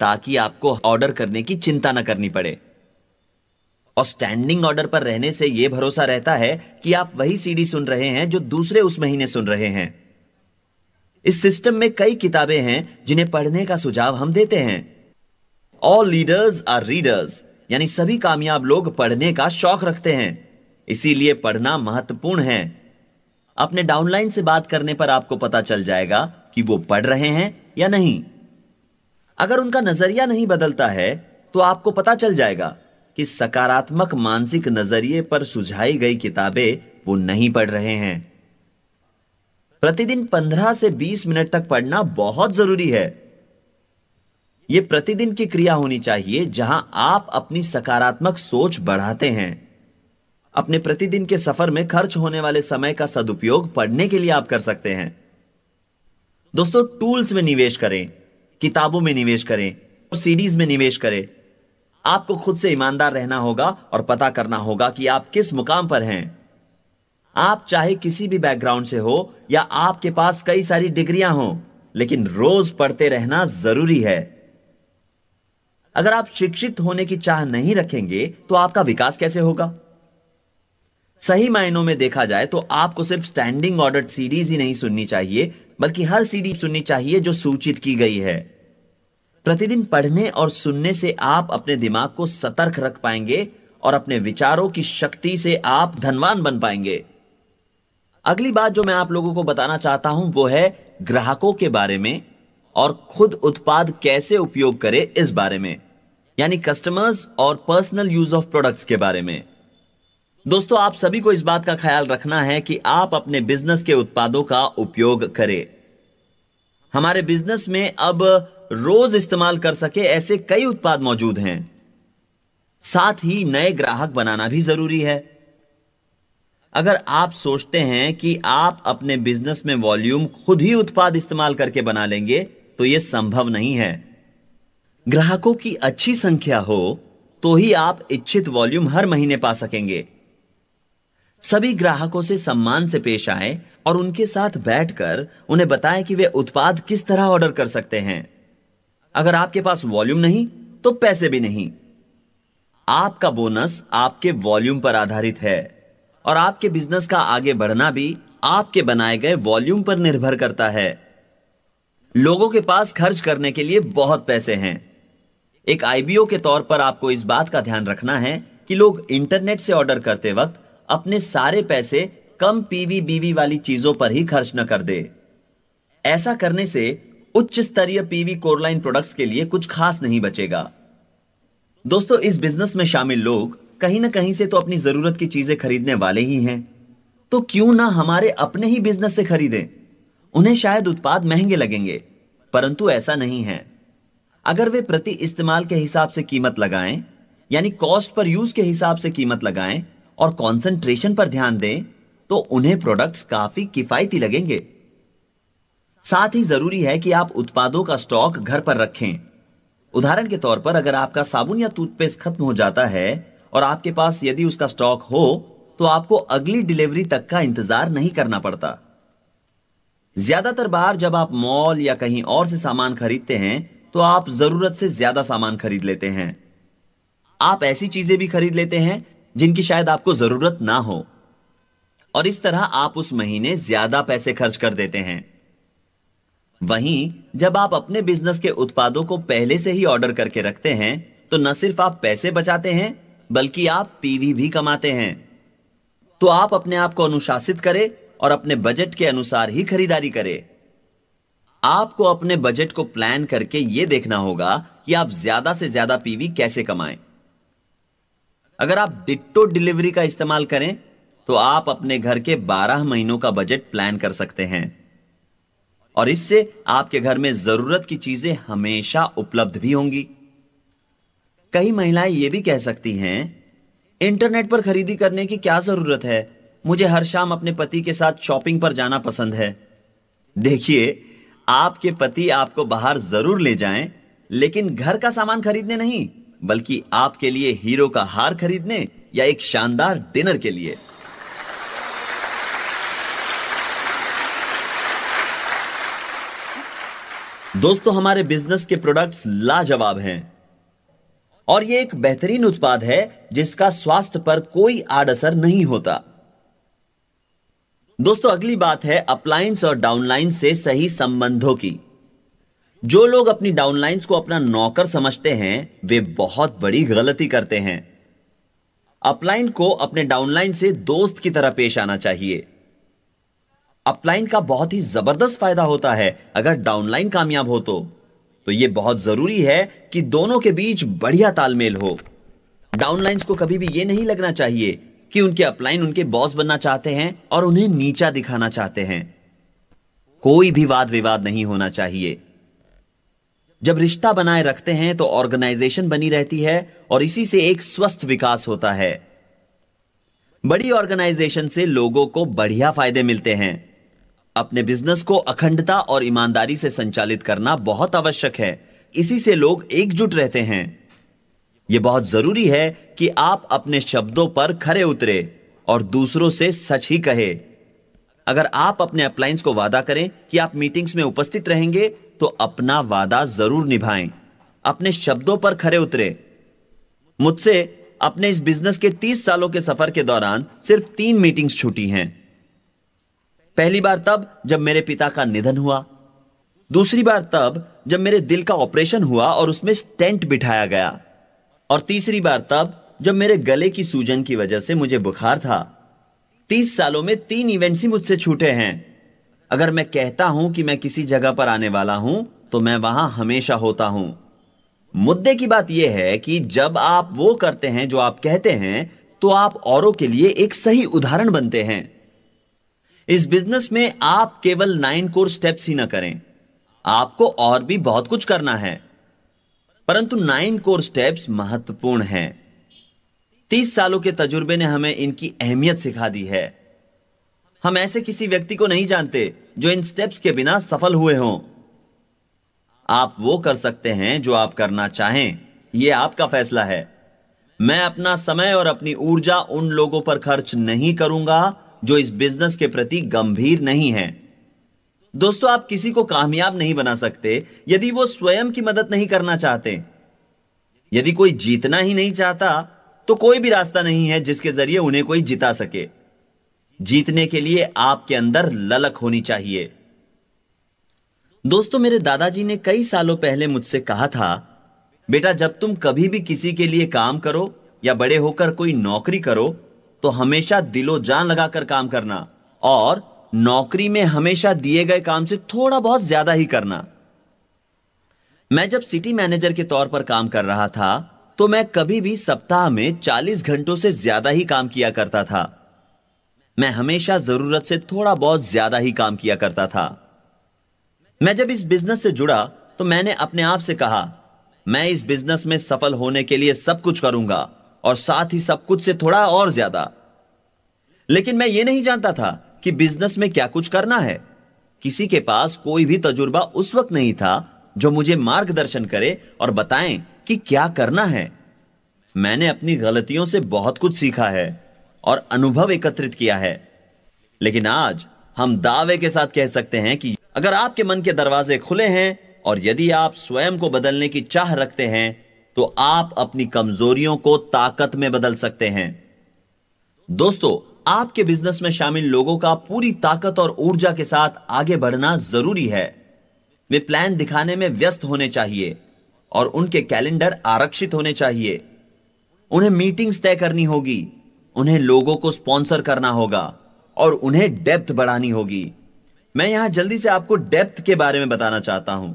ताकि आपको ऑर्डर करने की चिंता न करनी पड़े। और स्टैंडिंग ऑर्डर पर रहने से यह भरोसा रहता है कि आप वही सीडी सुन रहे हैं जो दूसरे उस महीने सुन रहे हैं। इस सिस्टम में कई किताबें हैं जिन्हें पढ़ने का सुझाव हम देते हैं। ऑल लीडर्स आर रीडर्स, यानी सभी कामयाब लोग पढ़ने का शौक रखते हैं, इसीलिए पढ़ना महत्वपूर्ण है। अपने डाउनलाइन से बात करने पर आपको पता चल जाएगा कि वो पढ़ रहे हैं या नहीं। अगर उनका नजरिया नहीं बदलता है तो आपको पता चल जाएगा कि सकारात्मक मानसिक नजरिए पर सुझाई गई किताबें वो नहीं पढ़ रहे हैं। प्रतिदिन 15 से 20 मिनट तक पढ़ना बहुत जरूरी है। यह प्रतिदिन की क्रिया होनी चाहिए जहां आप अपनी सकारात्मक सोच बढ़ाते हैं। अपने प्रतिदिन के सफर में खर्च होने वाले समय का सदुपयोग पढ़ने के लिए आप कर सकते हैं। दोस्तों, टूल्स में निवेश करें, किताबों में निवेश करें और सीडीज में निवेश करें। आपको खुद से ईमानदार रहना होगा और पता करना होगा कि आप किस मुकाम पर हैं। आप चाहे किसी भी बैकग्राउंड से हो या आपके पास कई सारी डिग्रियां हो, लेकिन रोज पढ़ते रहना जरूरी है। अगर आप शिक्षित होने की चाह नहीं रखेंगे तो आपका विकास कैसे होगा? सही मायनों में देखा जाए तो आपको सिर्फ स्टैंडिंग ऑर्डर सीडीज ही नहीं सुननी चाहिए, बल्कि हर सीडी सुननी चाहिए जो सूचित की गई है। प्रतिदिन पढ़ने और सुनने से आप अपने दिमाग को सतर्क रख पाएंगे और अपने विचारों की शक्ति से आप धनवान बन पाएंगे। अगली बात जो मैं आप लोगों को बताना चाहता हूं वो है ग्राहकों के बारे में और खुद उत्पाद कैसे उपयोग करें इस बारे में, यानी कस्टमर्स और पर्सनल यूज ऑफ प्रोडक्ट्स के बारे में। दोस्तों, आप सभी को इस बात का ख्याल रखना है कि आप अपने बिजनेस के उत्पादों का उपयोग करें। हमारे बिजनेस में अब रोज इस्तेमाल कर सके ऐसे कई उत्पाद मौजूद हैं। साथ ही नए ग्राहक बनाना भी जरूरी है। अगर आप सोचते हैं कि आप अपने बिजनेस में वॉल्यूम खुद ही उत्पाद इस्तेमाल करके बना लेंगे तो यह संभव नहीं है। ग्राहकों की अच्छी संख्या हो तो ही आप इच्छित वॉल्यूम हर महीने पा सकेंगे। सभी ग्राहकों से सम्मान से पेश आए और उनके साथ बैठकर उन्हें बताएं कि वे उत्पाद किस तरह ऑर्डर कर सकते हैं। अगर आपके पास वॉल्यूम नहीं तो पैसे भी नहीं। आपका बोनस आपके वॉल्यूम पर आधारित है और आपके बिजनेस का आगे बढ़ना भी आपके बनाए गए वॉल्यूम पर निर्भर करता है। लोगों के पास खर्च करने के लिए बहुत पैसे हैं। एक आईबीओ के तौर पर आपको इस बात का ध्यान रखना है कि लोग इंटरनेट से ऑर्डर करते वक्त अपने सारे पैसे कम पीवी बीवी वाली चीजों पर ही खर्च न कर दे। ऐसा करने से उच्च स्तरीय पीवी कोरलाइन प्रोडक्ट्स के लिए कुछ खास नहीं बचेगा। दोस्तों, इस बिजनेस में शामिल लोग कहीं ना कहीं से तो अपनी जरूरत की चीजें खरीदने वाले ही हैं, तो क्यों ना हमारे अपने ही बिजनेस से खरीदें। उन्हें शायद उत्पाद महंगे लगेंगे, परंतु ऐसा नहीं है। अगर वे प्रति इस्तेमाल के हिसाब से कीमत लगाएं, यानी कॉस्ट पर यूज के हिसाब से कीमत लगाएं और कंसंट्रेशन पर ध्यान दें, तो उन्हें प्रोडक्ट्स काफी किफायती लगेंगे। साथ ही जरूरी है कि आप उत्पादों का स्टॉक घर पर रखें। उदाहरण के तौर पर अगर आपका साबुन या टूथपेस्ट खत्म हो जाता है और आपके पास यदि उसका स्टॉक हो तो आपको अगली डिलीवरी तक का इंतजार नहीं करना पड़ता। ज्यादातर बार जब आप मॉल या कहीं और से सामान खरीदते हैं तो आप जरूरत से ज्यादा सामान खरीद लेते हैं। आप ऐसी चीजें भी खरीद लेते हैं जिनकी शायद आपको जरूरत ना हो, और इस तरह आप उस महीने ज्यादा पैसे खर्च कर देते हैं। वहीं जब आप अपने बिजनेस के उत्पादों को पहले से ही ऑर्डर करके रखते हैं तो न सिर्फ आप पैसे बचाते हैं बल्कि आप पीवी भी कमाते हैं। तो आप अपने आप को अनुशासित करें और अपने बजट के अनुसार ही खरीदारी करें। आपको अपने बजट को प्लान करके यह देखना होगा कि आप ज्यादा से ज्यादा पीवी कैसे कमाएं। अगर आप डिट्टो डिलीवरी का इस्तेमाल करें तो आप अपने घर के 12 महीनों का बजट प्लान कर सकते हैं और इससे आपके घर में जरूरत की चीजें हमेशा उपलब्ध भी होंगी। कई महिलाएं यह भी कह सकती हैं, इंटरनेट पर खरीदी करने की क्या जरूरत है, मुझे हर शाम अपने पति के साथ शॉपिंग पर जाना पसंद है। देखिए, आपके पति आपको बाहर जरूर ले जाएं, लेकिन घर का सामान खरीदने नहीं, बल्कि आपके लिए हीरो का हार खरीदने या एक शानदार डिनर के लिए। दोस्तों, हमारे बिजनेस के प्रोडक्ट्स लाजवाब हैं और यह एक बेहतरीन उत्पाद है जिसका स्वास्थ्य पर कोई आड़असर नहीं होता। दोस्तों, अगली बात है अपलायंस और डाउनलाइन से सही संबंधों की। जो लोग अपनी डाउनलाइंस को अपना नौकर समझते हैं वे बहुत बड़ी गलती करते हैं। अपलाइन को अपने डाउनलाइन से दोस्त की तरह पेश आना चाहिए। अपलाइन का बहुत ही जबरदस्त फायदा होता है अगर डाउनलाइन कामयाब हो तो यह बहुत जरूरी है कि दोनों के बीच बढ़िया तालमेल हो। डाउनलाइंस को कभी भी यह नहीं लगना चाहिए कि उनके अपलाइन उनके बॉस बनना चाहते हैं और उन्हें नीचा दिखाना चाहते हैं। कोई भी वाद विवाद नहीं होना चाहिए। जब रिश्ता बनाए रखते हैं तो ऑर्गेनाइजेशन बनी रहती है और इसी से एक स्वस्थ विकास होता है। बड़ी ऑर्गेनाइजेशन से लोगों को बढ़िया फायदे मिलते हैं। अपने बिजनेस को अखंडता और ईमानदारी से संचालित करना बहुत आवश्यक है। इसी से लोग एकजुट रहते हैं। यह बहुत जरूरी है कि आप अपने शब्दों पर खरे उतरे और दूसरों से सच ही कहे। अगर आप अपने अपलायंस को वादा करें कि आप मीटिंग्स में उपस्थित रहेंगे तो अपना वादा जरूर निभाएं। अपने शब्दों पर खरे उतरे। मुझसे अपने इस बिजनेस के 30 सालों के सफर के दौरान सिर्फ 3 मीटिंग्स छूटी हैं। पहली बार तब जब मेरे पिता का निधन हुआ, दूसरी बार तब जब मेरे दिल का ऑपरेशन हुआ और उसमें स्टेंट बिठाया गया, और तीसरी बार तब जब मेरे गले की सूजन की वजह से मुझे बुखार था। 30 सालों में 3 इवेंट्स ही मुझसे छूटे हैं। अगर मैं कहता हूं कि मैं किसी जगह पर आने वाला हूं तो मैं वहां हमेशा होता हूं। मुद्दे की बात यह है कि जब आप वो करते हैं जो आप कहते हैं तो आप औरों के लिए एक सही उदाहरण बनते हैं। इस बिजनेस में आप केवल 9 कोर स्टेप्स ही ना करें, आपको और भी बहुत कुछ करना है, परंतु 9 कोर स्टेप्स महत्वपूर्ण हैं। 30 सालों के तजुर्बे ने हमें इनकी अहमियत सिखा दी है। हम ऐसे किसी व्यक्ति को नहीं जानते जो इन स्टेप्स के बिना सफल हुए हों। आप वो कर सकते हैं जो आप करना चाहें, यह आपका फैसला है। मैं अपना समय और अपनी ऊर्जा उन लोगों पर खर्च नहीं करूंगा जो इस बिजनेस के प्रति गंभीर नहीं हैं। दोस्तों, आप किसी को कामयाब नहीं बना सकते यदि वो स्वयं की मदद नहीं करना चाहते। यदि कोई जीतना ही नहीं चाहता तो कोई भी रास्ता नहीं है जिसके जरिए उन्हें कोई जिता सके। जीतने के लिए आपके अंदर ललक होनी चाहिए। दोस्तों, मेरे दादाजी ने कई सालों पहले मुझसे कहा था, बेटा, जब तुम कभी भी किसी के लिए काम करो या बड़े होकर कोई नौकरी करो तो हमेशा दिलो जान लगाकर काम करना और नौकरी में हमेशा दिए गए काम से थोड़ा बहुत ज्यादा ही करना। मैं जब सिटी मैनेजर के तौर पर काम कर रहा था तो मैं कभी भी सप्ताह में 40 घंटों से ज्यादा ही काम किया करता था। मैं हमेशा जरूरत से थोड़ा बहुत ज्यादा ही काम किया करता था। मैं जब इस बिजनेस से जुड़ा तो मैंने अपने आप से कहा, मैं इस बिजनेस में सफल होने के लिए सब कुछ करूंगा और साथ ही सब कुछ से थोड़ा और ज्यादा। लेकिन मैं यह नहीं जानता था कि बिजनेस में क्या कुछ करना है। किसी के पास कोई भी तजुर्बा उस वक्त नहीं था जो मुझे मार्गदर्शन करे और बताएं कि क्या करना है। मैंने अपनी गलतियों से बहुत कुछ सीखा है और अनुभव एकत्रित किया है। लेकिन आज हम दावे के साथ कह सकते हैं कि अगर आपके मन के दरवाजे खुले हैं और यदि आप स्वयं को बदलने की चाह रखते हैं तो आप अपनी कमजोरियों को ताकत में बदल सकते हैं। दोस्तों, आपके बिजनेस में शामिल लोगों का पूरी ताकत और ऊर्जा के साथ आगे बढ़ना जरूरी है। वे प्लान दिखाने में व्यस्त होने चाहिए और उनके कैलेंडर आरक्षित होने चाहिए। उन्हें मीटिंग्स तय करनी होगी, उन्हें लोगों को स्पॉन्सर करना होगा और उन्हें डेप्थ बढ़ानी होगी। मैं यहां जल्दी से आपको डेप्थ के बारे में बताना चाहता हूं।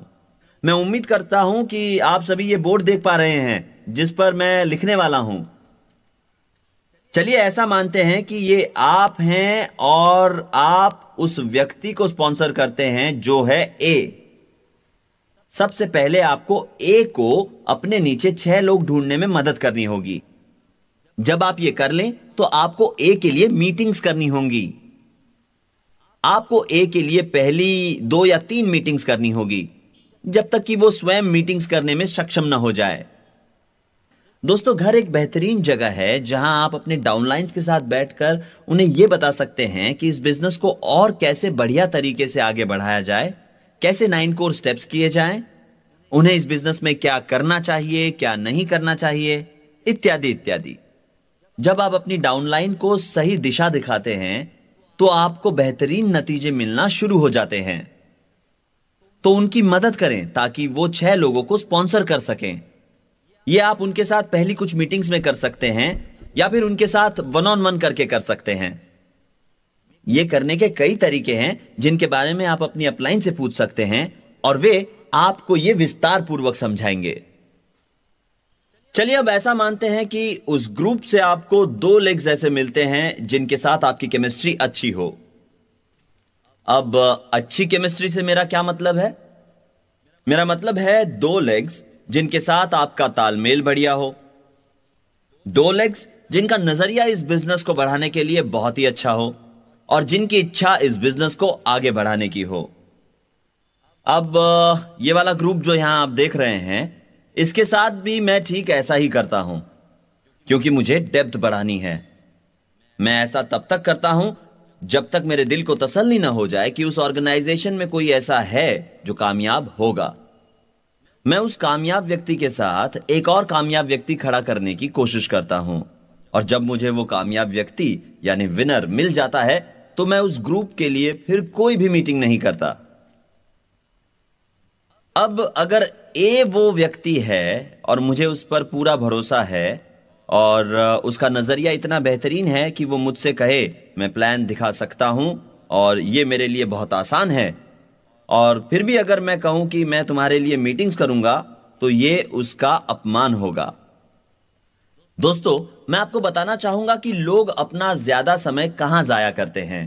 मैं उम्मीद करता हूं कि आप सभी ये बोर्ड देख पा रहे हैं जिस पर मैं लिखने वाला हूं। चलिए ऐसा मानते हैं कि ये आप हैं और आप उस व्यक्ति को स्पॉन्सर करते हैं जो है ए। सबसे पहले आपको ए को अपने नीचे 6 लोग ढूंढने में मदद करनी होगी। जब आप ये कर लें तो आपको ए के लिए मीटिंग्स करनी होंगी। आपको ए के लिए पहली 2 या 3 मीटिंग्स करनी होगी जब तक कि वो स्वयं मीटिंग्स करने में सक्षम न हो जाए। दोस्तों, घर एक बेहतरीन जगह है जहां आप अपने डाउनलाइंस के साथ बैठकर उन्हें यह बता सकते हैं कि इस बिजनेस को और कैसे बढ़िया तरीके से आगे बढ़ाया जाए, कैसे 9 कोर स्टेप्स किए जाएं, उन्हें इस बिजनेस में क्या करना चाहिए, क्या नहीं करना चाहिए, इत्यादि इत्यादि। जब आप अपनी डाउनलाइन को सही दिशा दिखाते हैं तो आपको बेहतरीन नतीजे मिलना शुरू हो जाते हैं। तो उनकी मदद करें ताकि वो 6 लोगों को स्पॉन्सर कर सकें। यह आप उनके साथ पहली कुछ मीटिंग्स में कर सकते हैं या फिर उनके साथ 1-on-1 करके कर सकते हैं। यह करने के कई तरीके हैं जिनके बारे में आप अपनी अपलाइन से पूछ सकते हैं और वे आपको यह विस्तार पूर्वक समझाएंगे। चलिए अब ऐसा मानते हैं कि उस ग्रुप से आपको 2 लेग्स ऐसे मिलते हैं जिनके साथ आपकी केमिस्ट्री अच्छी हो। अब अच्छी केमिस्ट्री से मेरा क्या मतलब है? मेरा मतलब है 2 लेग्स जिनके साथ आपका तालमेल बढ़िया हो, 2 लेग्स जिनका नजरिया इस बिजनेस को बढ़ाने के लिए बहुत ही अच्छा हो और जिनकी इच्छा इस बिजनेस को आगे बढ़ाने की हो। अब ये वाला ग्रुप जो यहां आप देख रहे हैं, इसके साथ भी मैं ठीक ऐसा ही करता हूं क्योंकि मुझे डेप्थ बढ़ानी है। मैं ऐसा तब तक करता हूं जब तक मेरे दिल को तसल्ली ना हो जाए कि उस ऑर्गेनाइजेशन में कोई ऐसा है जो कामयाब होगा। मैं उस कामयाब व्यक्ति के साथ एक और कामयाब व्यक्ति खड़ा करने की कोशिश करता हूं और जब मुझे वो कामयाब व्यक्ति यानी विनर मिल जाता है तो मैं उस ग्रुप के लिए फिर कोई भी मीटिंग नहीं करता। अब अगर ए वो व्यक्ति है और मुझे उस पर पूरा भरोसा है और उसका नजरिया इतना बेहतरीन है कि वो मुझसे कहे मैं प्लान दिखा सकता हूं और ये मेरे लिए बहुत आसान है, और फिर भी अगर मैं कहूं कि मैं तुम्हारे लिए मीटिंग्स करूंगा तो ये उसका अपमान होगा। दोस्तों, मैं आपको बताना चाहूंगा कि लोग अपना ज्यादा समय कहां जाया करते हैं।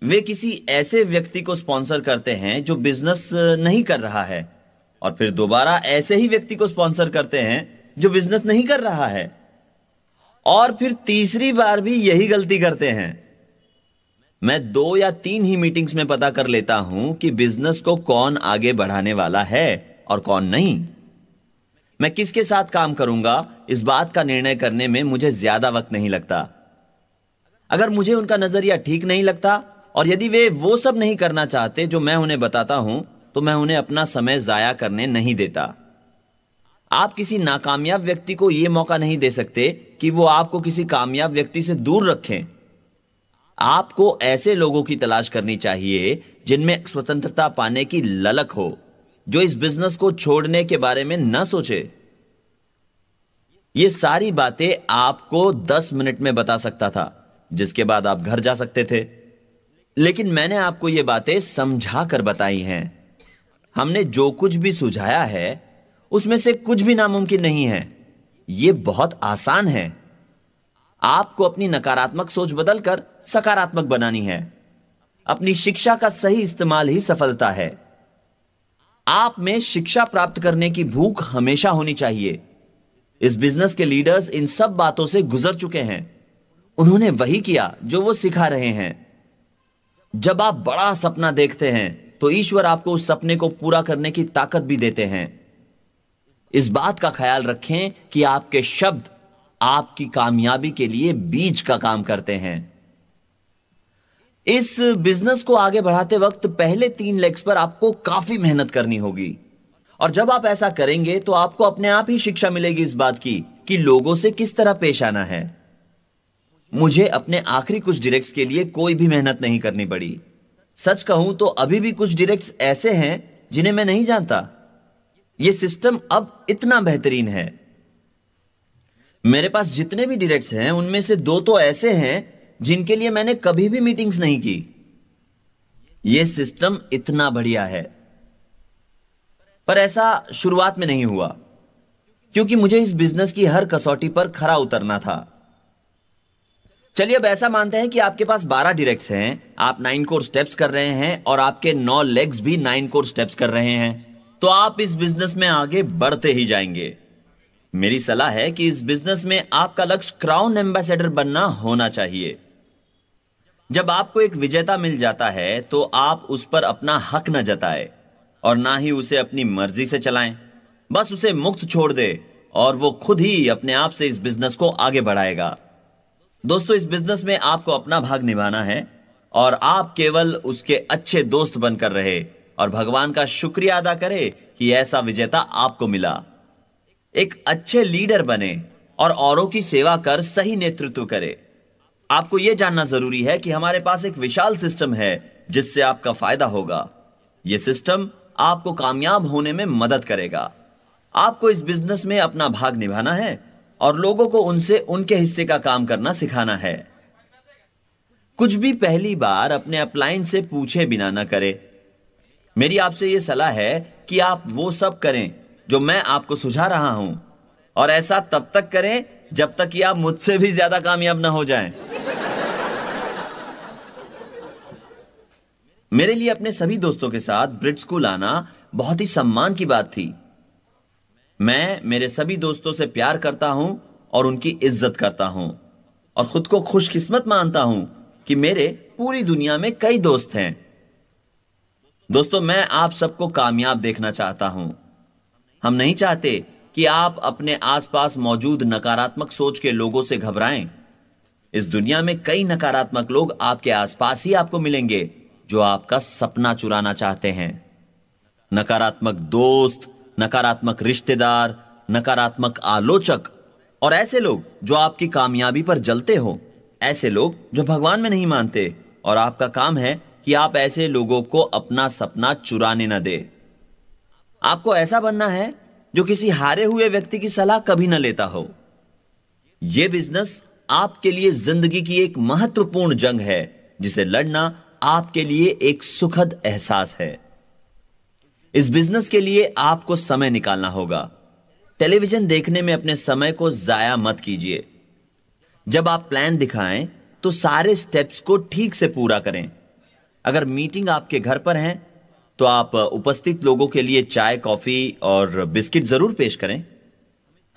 वे किसी ऐसे व्यक्ति को स्पॉन्सर करते हैं जो बिजनेस नहीं कर रहा है और फिर दोबारा ऐसे ही व्यक्ति को स्पॉन्सर करते हैं जो बिजनेस नहीं कर रहा है और फिर तीसरी बार भी यही गलती करते हैं। मैं 2 या 3 ही मीटिंग्स में पता कर लेता हूं कि बिजनेस को कौन आगे बढ़ाने वाला है और कौन नहीं। मैं किसके साथ काम करूंगा इस बात का निर्णय करने में मुझे ज्यादा वक्त नहीं लगता। अगर मुझे उनका नजरिया ठीक नहीं लगता और यदि वे वो सब नहीं करना चाहते जो मैं उन्हें बताता हूं तो मैं उन्हें अपना समय जाया करने नहीं देता। आप किसी नाकामयाब व्यक्ति को यह मौका नहीं दे सकते कि वो आपको किसी कामयाब व्यक्ति से दूर रखें। आपको ऐसे लोगों की तलाश करनी चाहिए जिनमें स्वतंत्रता पाने की ललक हो, जो इस बिजनेस को छोड़ने के बारे में न सोचे। ये सारी बातें आपको 10 मिनट में बता सकता था, जिसके बाद आप घर जा सकते थे, लेकिन मैंने आपको ये बातें समझा कर बताई हैं। हमने जो कुछ भी सुझाया है उसमें से कुछ भी नामुमकिन नहीं है। यह बहुत आसान है। आपको अपनी नकारात्मक सोच बदलकर सकारात्मक बनानी है। अपनी शिक्षा का सही इस्तेमाल ही सफलता है। आप में शिक्षा प्राप्त करने की भूख हमेशा होनी चाहिए। इस बिजनेस के लीडर्स इन सब बातों से गुजर चुके हैं। उन्होंने वही किया जो वो सिखा रहे हैं। जब आप बड़ा सपना देखते हैं तो ईश्वर आपको उस सपने को पूरा करने की ताकत भी देते हैं। इस बात का ख्याल रखें कि आपके शब्द आपकी कामयाबी के लिए बीज का काम करते हैं। इस बिजनेस को आगे बढ़ाते वक्त पहले 3 लेग्स पर आपको काफी मेहनत करनी होगी, और जब आप ऐसा करेंगे तो आपको अपने आप ही शिक्षा मिलेगी इस बात की कि लोगों से किस तरह पेश आना है। मुझे अपने आखिरी कुछ डायरेक्ट्स के लिए कोई भी मेहनत नहीं करनी पड़ी। सच कहूं तो अभी भी कुछ डायरेक्ट्स ऐसे हैं जिन्हें मैं नहीं जानता। यह सिस्टम अब इतना बेहतरीन है। मेरे पास जितने भी डायरेक्ट्स हैं उनमें से 2 तो ऐसे हैं जिनके लिए मैंने कभी भी मीटिंग्स नहीं की। यह सिस्टम इतना बढ़िया है, पर ऐसा शुरुआत में नहीं हुआ, क्योंकि मुझे इस बिजनेस की हर कसौटी पर खरा उतरना था। चलिए अब ऐसा मानते हैं कि आपके पास 12 डायरेक्ट्स हैं, आप 9 कोर स्टेप्स कर रहे हैं और आपके 9 लेग्स भी 9 कोर स्टेप्स कर रहे हैं, तो आप इस बिजनेस में आगे बढ़ते ही जाएंगे। मेरी सलाह है कि इस बिजनेस में आपका लक्ष्य क्राउन एम्बेसडर बनना होना चाहिए। जब आपको एक विजेता मिल जाता है तो आप उस पर अपना हक न जताएं और ना ही उसे अपनी मर्जी से चलाएं। बस उसे मुक्त छोड़ दे और वो खुद ही अपने आप से इस बिजनेस को आगे बढ़ाएगा। दोस्तों, इस बिजनेस में आपको अपना भाग निभाना है और आप केवल उसके अच्छे दोस्त बनकर रहे और भगवान का शुक्रिया अदा करें कि ऐसा विजेता आपको मिला। एक अच्छे लीडर बने और औरों की सेवा कर सही नेतृत्व करे। आपको यह जानना जरूरी है कि हमारे पास एक विशाल सिस्टम है जिससे आपका फायदा होगा। यह सिस्टम आपको कामयाब होने में मदद करेगा। आपको इस बिजनेस में अपना भाग निभाना है और लोगों को उनसे उनके हिस्से का काम करना सिखाना है। कुछ भी पहली बार अपने अपलाइन से पूछे बिना न करें। मेरी आपसे यह सलाह है कि आप वो सब करें जो मैं आपको सुझा रहा हूं, और ऐसा तब तक करें जब तक कि आप मुझसे भी ज्यादा कामयाब ना हो जाएं। मेरे लिए अपने सभी दोस्तों के साथ ब्रिट स्कूल आना बहुत ही सम्मान की बात थी। मैं मेरे सभी दोस्तों से प्यार करता हूं और उनकी इज्जत करता हूं और खुद को खुशकिस्मत मानता हूं कि मेरे पूरी दुनिया में कई दोस्त हैं। दोस्तों, मैं आप सबको कामयाब देखना चाहता हूं। हम नहीं चाहते कि आप अपने आसपास मौजूद नकारात्मक सोच के लोगों से घबराएं। इस दुनिया में कई नकारात्मक लोग आपके आसपास ही आपको मिलेंगे जो आपका सपना चुराना चाहते हैं। नकारात्मक दोस्त, नकारात्मक रिश्तेदार, नकारात्मक आलोचक और ऐसे लोग जो आपकी कामयाबी पर जलते हो, ऐसे लोग जो भगवान में नहीं मानते, और आपका काम है कि आप ऐसे लोगों को अपना सपना चुराने न दे। आपको ऐसा बनना है जो किसी हारे हुए व्यक्ति की सलाह कभी न लेता हो। यह बिजनेस आपके लिए जिंदगी की एक महत्वपूर्ण जंग है जिसे लड़ना आपके लिए एक सुखद एहसास है। इस बिजनेस के लिए आपको समय निकालना होगा। टेलीविजन देखने में अपने समय को जाया मत कीजिए। जब आप प्लान दिखाएं तो सारे स्टेप्स को ठीक से पूरा करें। अगर मीटिंग आपके घर पर है तो आप उपस्थित लोगों के लिए चाय, कॉफी और बिस्किट जरूर पेश करें।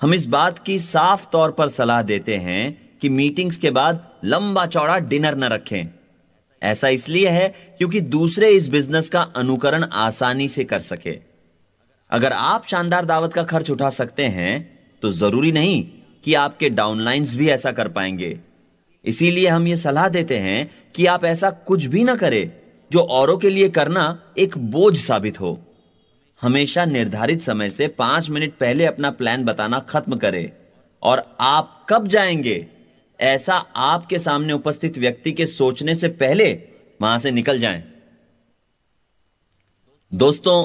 हम इस बात की साफ तौर पर सलाह देते हैं कि मीटिंग्स के बाद लंबा चौड़ा डिनर न रखें। ऐसा इसलिए है क्योंकि दूसरे इस बिजनेस का अनुकरण आसानी से कर सके। अगर आप शानदार दावत का खर्च उठा सकते हैं तो जरूरी नहीं कि आपके डाउनलाइंस भी ऐसा कर पाएंगे। इसीलिए हम यह सलाह देते हैं कि आप ऐसा कुछ भी ना करें जो औरों के लिए करना एक बोझ साबित हो। हमेशा निर्धारित समय से 5 मिनट पहले अपना प्लान बताना खत्म करें और आप कब जाएंगे ऐसा आपके सामने उपस्थित व्यक्ति के सोचने से पहले वहां से निकल जाएं। दोस्तों,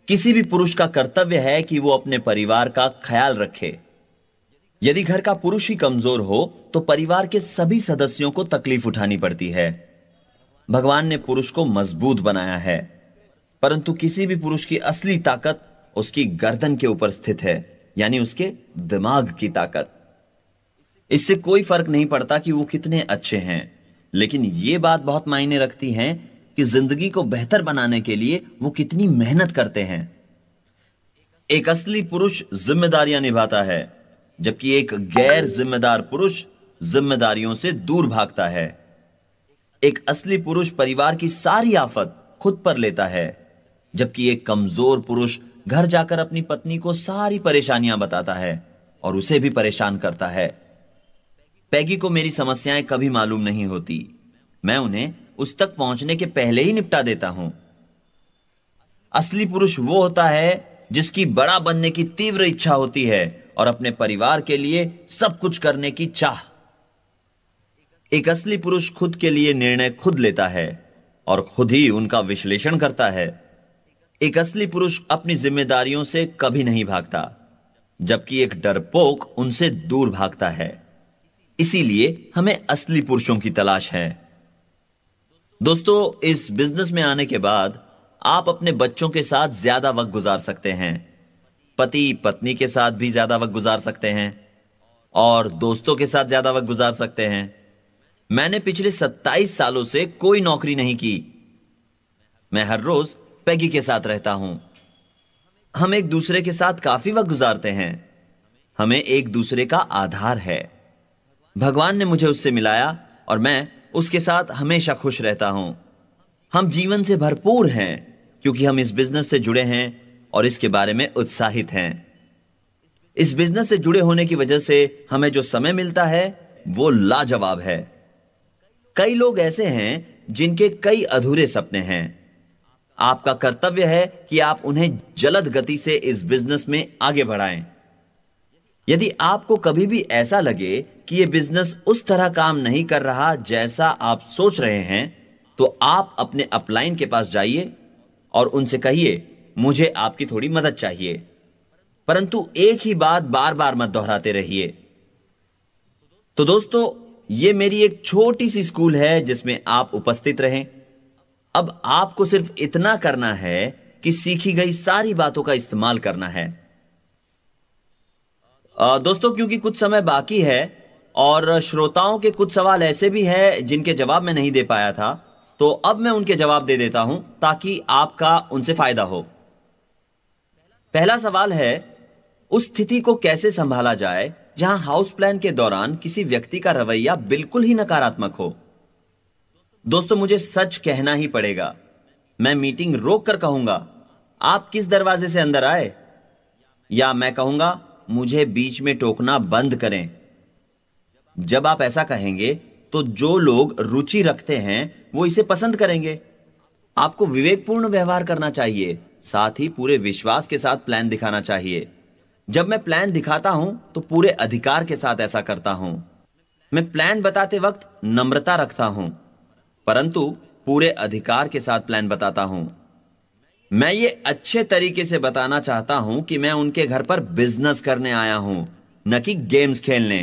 किसी भी पुरुष का कर्तव्य है कि वो अपने परिवार का ख्याल रखे। यदि घर का पुरुष ही कमजोर हो तो परिवार के सभी सदस्यों को तकलीफ उठानी पड़ती है। भगवान ने पुरुष को मजबूत बनाया है, परंतु किसी भी पुरुष की असली ताकत उसकी गर्दन के ऊपर स्थित है, यानी उसके दिमाग की ताकत। इससे कोई फर्क नहीं पड़ता कि वो कितने अच्छे हैं, लेकिन यह बात बहुत मायने रखती है कि जिंदगी को बेहतर बनाने के लिए वो कितनी मेहनत करते हैं। एक असली पुरुष जिम्मेदारियां निभाता है, जबकि एक गैर जिम्मेदार पुरुष जिम्मेदारियों से दूर भागता है। एक असली पुरुष परिवार की सारी आफत खुद पर लेता है, जबकि एक कमजोर पुरुष घर जाकर अपनी पत्नी को सारी परेशानियां बताता है और उसे भी परेशान करता है। पैगी को मेरी समस्याएं कभी मालूम नहीं होती, मैं उन्हें उस तक पहुंचने के पहले ही निपटा देता हूं। असली पुरुष वो होता है जिसकी बड़ा बनने की तीव्र इच्छा होती है और अपने परिवार के लिए सब कुछ करने की चाह। एक असली पुरुष खुद के लिए निर्णय खुद लेता है और खुद ही उनका विश्लेषण करता है। एक असली पुरुष अपनी जिम्मेदारियों से कभी नहीं भागता। जबकि एक डरपोक उनसे दूर भागता है। इसीलिए हमें असली पुरुषों की तलाश है। दोस्तों, इस बिजनेस में आने के बाद आप अपने बच्चों के साथ ज्यादा वक्त गुजार सकते हैं, पति पत्नी के साथ भी ज्यादा वक्त गुजार सकते हैं और दोस्तों के साथ ज्यादा वक्त गुजार सकते हैं। मैंने पिछले 27 सालों से कोई नौकरी नहीं की। मैं हर रोज पैगी के साथ रहता हूं। हम एक दूसरे के साथ काफी वक्त गुजारते हैं। हमें एक दूसरे का आधार है। भगवान ने मुझे उससे मिलाया और मैं उसके साथ हमेशा खुश रहता हूं। हम जीवन से भरपूर हैं क्योंकि हम इस बिजनेस से जुड़े हैं और इसके बारे में उत्साहित हैं। इस बिजनेस से जुड़े होने की वजह से हमें जो समय मिलता है वो लाजवाब है। कई लोग ऐसे हैं जिनके कई अधूरे सपने हैं। आपका कर्तव्य है कि आप उन्हें जलद गति से इस बिजनेस में आगे बढ़ाएं। यदि आपको कभी भी ऐसा लगे कि यह बिजनेस उस तरह काम नहीं कर रहा जैसा आप सोच रहे हैं, तो आप अपने अपलाइन के पास जाइए और उनसे कहिए, मुझे आपकी थोड़ी मदद चाहिए। परंतु एक ही बात बार बार मत दोहराते रहिए। तो दोस्तों, यह मेरी एक छोटी सी स्कूल है जिसमें आप उपस्थित रहें। अब आपको सिर्फ इतना करना है कि सीखी गई सारी बातों का इस्तेमाल करना है। दोस्तों, क्योंकि कुछ समय बाकी है और श्रोताओं के कुछ सवाल ऐसे भी हैं जिनके जवाब मैं नहीं दे पाया था, तो अब मैं उनके जवाब दे देता हूं ताकि आपका उनसे फायदा हो। पहला सवाल है, उस स्थिति को कैसे संभाला जाए जहां हाउस प्लान के दौरान किसी व्यक्ति का रवैया बिल्कुल ही नकारात्मक हो। दोस्तों, मुझे सच कहना ही पड़ेगा। मैं मीटिंग रोक कर कहूंगा, आप किस दरवाजे से अंदर आए, या मैं कहूंगा, मुझे बीच में टोकना बंद करें। जब आप ऐसा कहेंगे तो जो लोग रुचि रखते हैं वो इसे पसंद करेंगे। आपको विवेकपूर्ण व्यवहार करना चाहिए, साथ ही पूरे विश्वास के साथ प्लान दिखाना चाहिए। जब मैं प्लान दिखाता हूं तो पूरे अधिकार के साथ ऐसा करता हूं। मैं प्लान बताते वक्त नम्रता रखता हूं, परंतु पूरे अधिकार के साथ प्लान बताता हूं। मैं ये अच्छे तरीके से बताना चाहता हूं कि मैं उनके घर पर बिजनेस करने आया हूं, न कि गेम्स खेलने।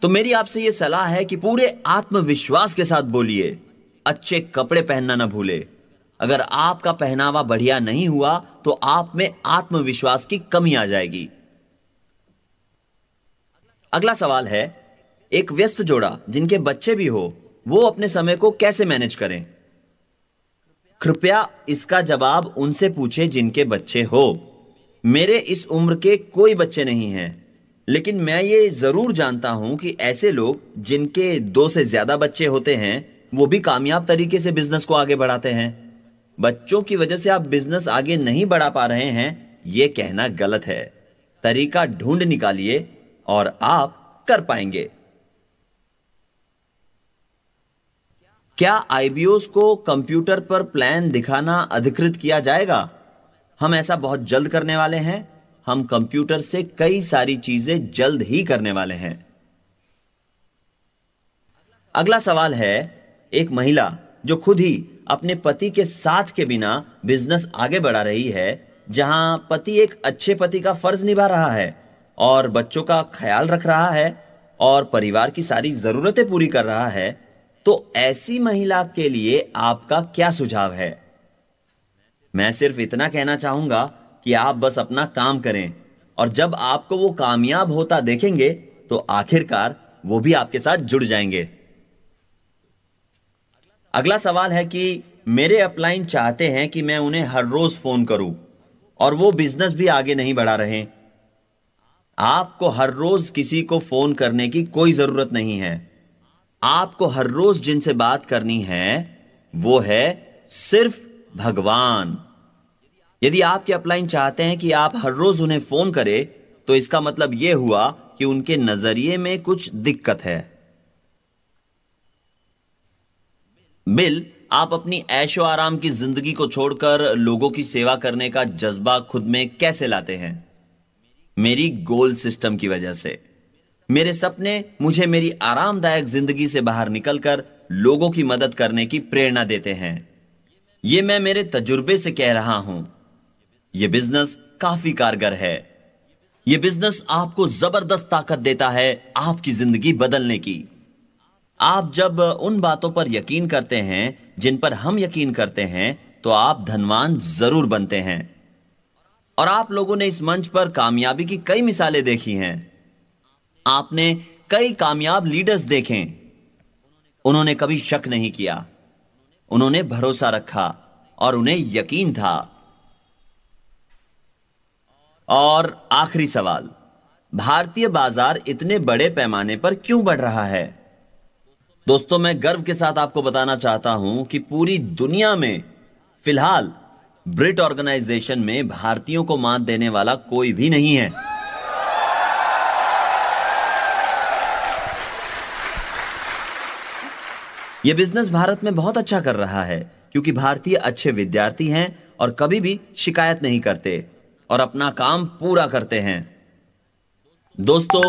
तो मेरी आपसे यह सलाह है कि पूरे आत्मविश्वास के साथ बोलिए। अच्छे कपड़े पहनना न भूले। अगर आपका पहनावा बढ़िया नहीं हुआ तो आप में आत्मविश्वास की कमी आ जाएगी। अगला सवाल है, एक व्यस्त जोड़ा जिनके बच्चे भी हो, वो अपने समय को कैसे मैनेज करें? कृपया इसका जवाब उनसे पूछे जिनके बच्चे हो। मेरे इस उम्र के कोई बच्चे नहीं हैं, लेकिन मैं ये जरूर जानता हूं कि ऐसे लोग जिनके 2 से ज्यादा बच्चे होते हैं वो भी कामयाब तरीके से बिजनेस को आगे बढ़ाते हैं। बच्चों की वजह से आप बिजनेस आगे नहीं बढ़ा पा रहे हैं, यह कहना गलत है। तरीका ढूंढ निकालिए और आप कर पाएंगे। क्या आईबीओस को कंप्यूटर पर प्लान दिखाना अधिकृत किया जाएगा? हम ऐसा बहुत जल्द करने वाले हैं। हम कंप्यूटर से कई सारी चीजें जल्द ही करने वाले हैं। अगला सवाल है, एक महिला जो खुद ही अपने पति के साथ के बिना बिजनेस आगे बढ़ा रही है, जहां पति एक अच्छे पति का फर्ज निभा रहा है और बच्चों का ख्याल रख रहा है और परिवार की सारी जरूरतें पूरी कर रहा है, तो ऐसी महिला के लिए आपका क्या सुझाव है? मैं सिर्फ इतना कहना चाहूंगा कि आप बस अपना काम करें और जब आपको वो कामयाब होता देखेंगे तो आखिरकार वो भी आपके साथ जुड़ जाएंगे। अगला सवाल है कि मेरे अपलाइन चाहते हैं कि मैं उन्हें हर रोज फोन करूं और वो बिजनेस भी आगे नहीं बढ़ा रहे। आपको हर रोज किसी को फोन करने की कोई जरूरत नहीं है। आपको हर रोज जिनसे बात करनी है वो है सिर्फ भगवान। यदि आपके अपलाइन चाहते हैं कि आप हर रोज उन्हें फोन करें, तो इसका मतलब यह हुआ कि उनके नजरिए में कुछ दिक्कत है। बिल, आप ऐशो ऐशो आराम की जिंदगी को छोड़कर लोगों की सेवा करने का जज्बा खुद में कैसे लाते हैं? मेरी गोल सिस्टम की वजह से। मेरे सपने मुझे मेरी आरामदायक जिंदगी से बाहर निकलकर लोगों की मदद करने की प्रेरणा देते हैं। यह मैं मेरे तजुर्बे से कह रहा हूं। यह बिजनेस काफी कारगर है। यह बिजनेस आपको जबरदस्त ताकत देता है आपकी जिंदगी बदलने की। आप जब उन बातों पर यकीन करते हैं जिन पर हम यकीन करते हैं तो आप धनवान जरूर बनते हैं। और आप लोगों ने इस मंच पर कामयाबी की कई मिसालें देखी हैं। आपने कई कामयाब लीडर्स देखे। उन्होंने कभी शक नहीं किया, उन्होंने भरोसा रखा और उन्हें यकीन था। और आखिरी सवाल, भारतीय बाजार इतने बड़े पैमाने पर क्यों बढ़ रहा है? दोस्तों, मैं गर्व के साथ आपको बताना चाहता हूं कि पूरी दुनिया में फिलहाल ब्रिट ऑर्गेनाइजेशन में भारतीयों को मात देने वाला कोई भी नहीं है। यह बिजनेस भारत में बहुत अच्छा कर रहा है क्योंकि भारतीय अच्छे विद्यार्थी हैं और कभी भी शिकायत नहीं करते और अपना काम पूरा करते हैं। दोस्तों,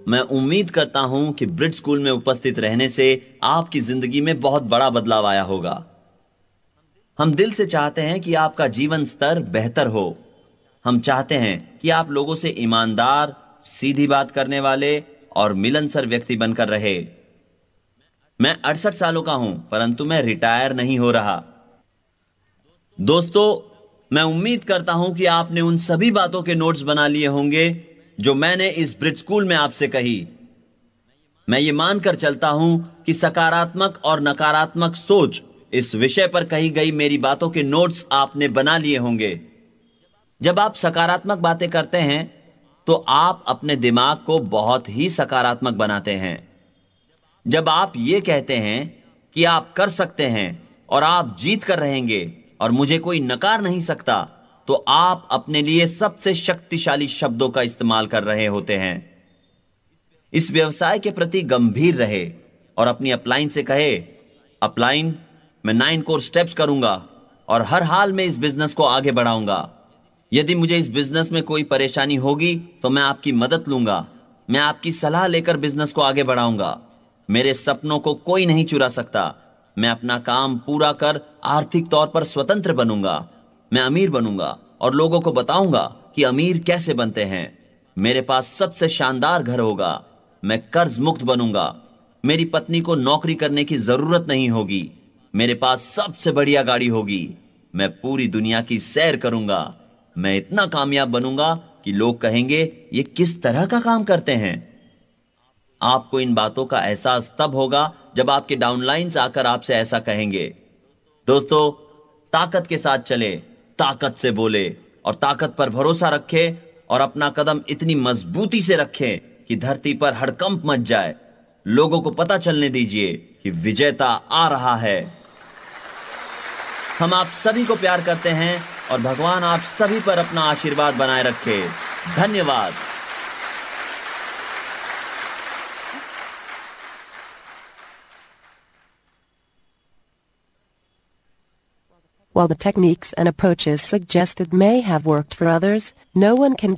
मैं उम्मीद करता हूं कि ब्रिट स्कूल में उपस्थित रहने से आपकी जिंदगी में बहुत बड़ा बदलाव आया होगा। हम दिल से चाहते हैं कि आपका जीवन स्तर बेहतर हो। हम चाहते हैं कि आप लोगों से ईमानदार, सीधी बात करने वाले और मिलनसार व्यक्ति बनकर रहे। मैं 68 सालों का हूं, परंतु मैं रिटायर नहीं हो रहा। दोस्तों, मैं उम्मीद करता हूं कि आपने उन सभी बातों के नोट्स बना लिए होंगे जो मैंने इस ब्रिट स्कूल में आपसे कही। मैं ये मानकर चलता हूं कि सकारात्मक और नकारात्मक सोच इस विषय पर कही गई मेरी बातों के नोट्स आपने बना लिए होंगे। जब आप सकारात्मक बातें करते हैं तो आप अपने दिमाग को बहुत ही सकारात्मक बनाते हैं। जब आप ये कहते हैं कि आप कर सकते हैं और आप जीत कर रहेंगे और मुझे कोई नकार नहीं सकता, तो आप अपने लिए सबसे शक्तिशाली शब्दों का इस्तेमाल कर रहे होते हैं। इस व्यवसाय के प्रति गंभीर रहे और अपनी अपलाइन से कहे, अपलाइन, मैं 9 कोर स्टेप्स करूंगा और हर हाल में इस बिजनेस को आगे बढ़ाऊंगा। यदि मुझे इस बिजनेस में कोई परेशानी होगी तो मैं आपकी मदद लूंगा। मैं आपकी सलाह लेकर बिजनेस को आगे बढ़ाऊंगा। मेरे सपनों को कोई नहीं चुरा सकता। मैं अपना काम पूरा कर आर्थिक तौर पर स्वतंत्र बनूंगा। मैं अमीर बनूंगा और लोगों को बताऊंगा कि अमीर कैसे बनते हैं। मेरे पास सबसे शानदार घर होगा। मैं कर्ज मुक्त बनूंगा। मेरी पत्नी को नौकरी करने की जरूरत नहीं होगी। मेरे पास सबसे बढ़िया गाड़ी होगी। मैं पूरी दुनिया की सैर करूंगा। मैं इतना कामयाब बनूंगा कि लोग कहेंगे, ये किस तरह का काम करते हैं। आपको इन बातों का एहसास तब होगा जब आपके डाउनलाइंस आकर आपसे ऐसा कहेंगे। दोस्तों, ताकत के साथ चले, ताकत से बोले और ताकत पर भरोसा रखे और अपना कदम इतनी मजबूती से रखें कि धरती पर हड़कंप मच जाए। लोगों को पता चलने दीजिए कि विजेता आ रहा है। हम आप सभी को प्यार करते हैं और भगवान आप सभी पर अपना आशीर्वाद बनाए रखे। धन्यवाद। While the techniques and approaches suggested may have worked for others, no one can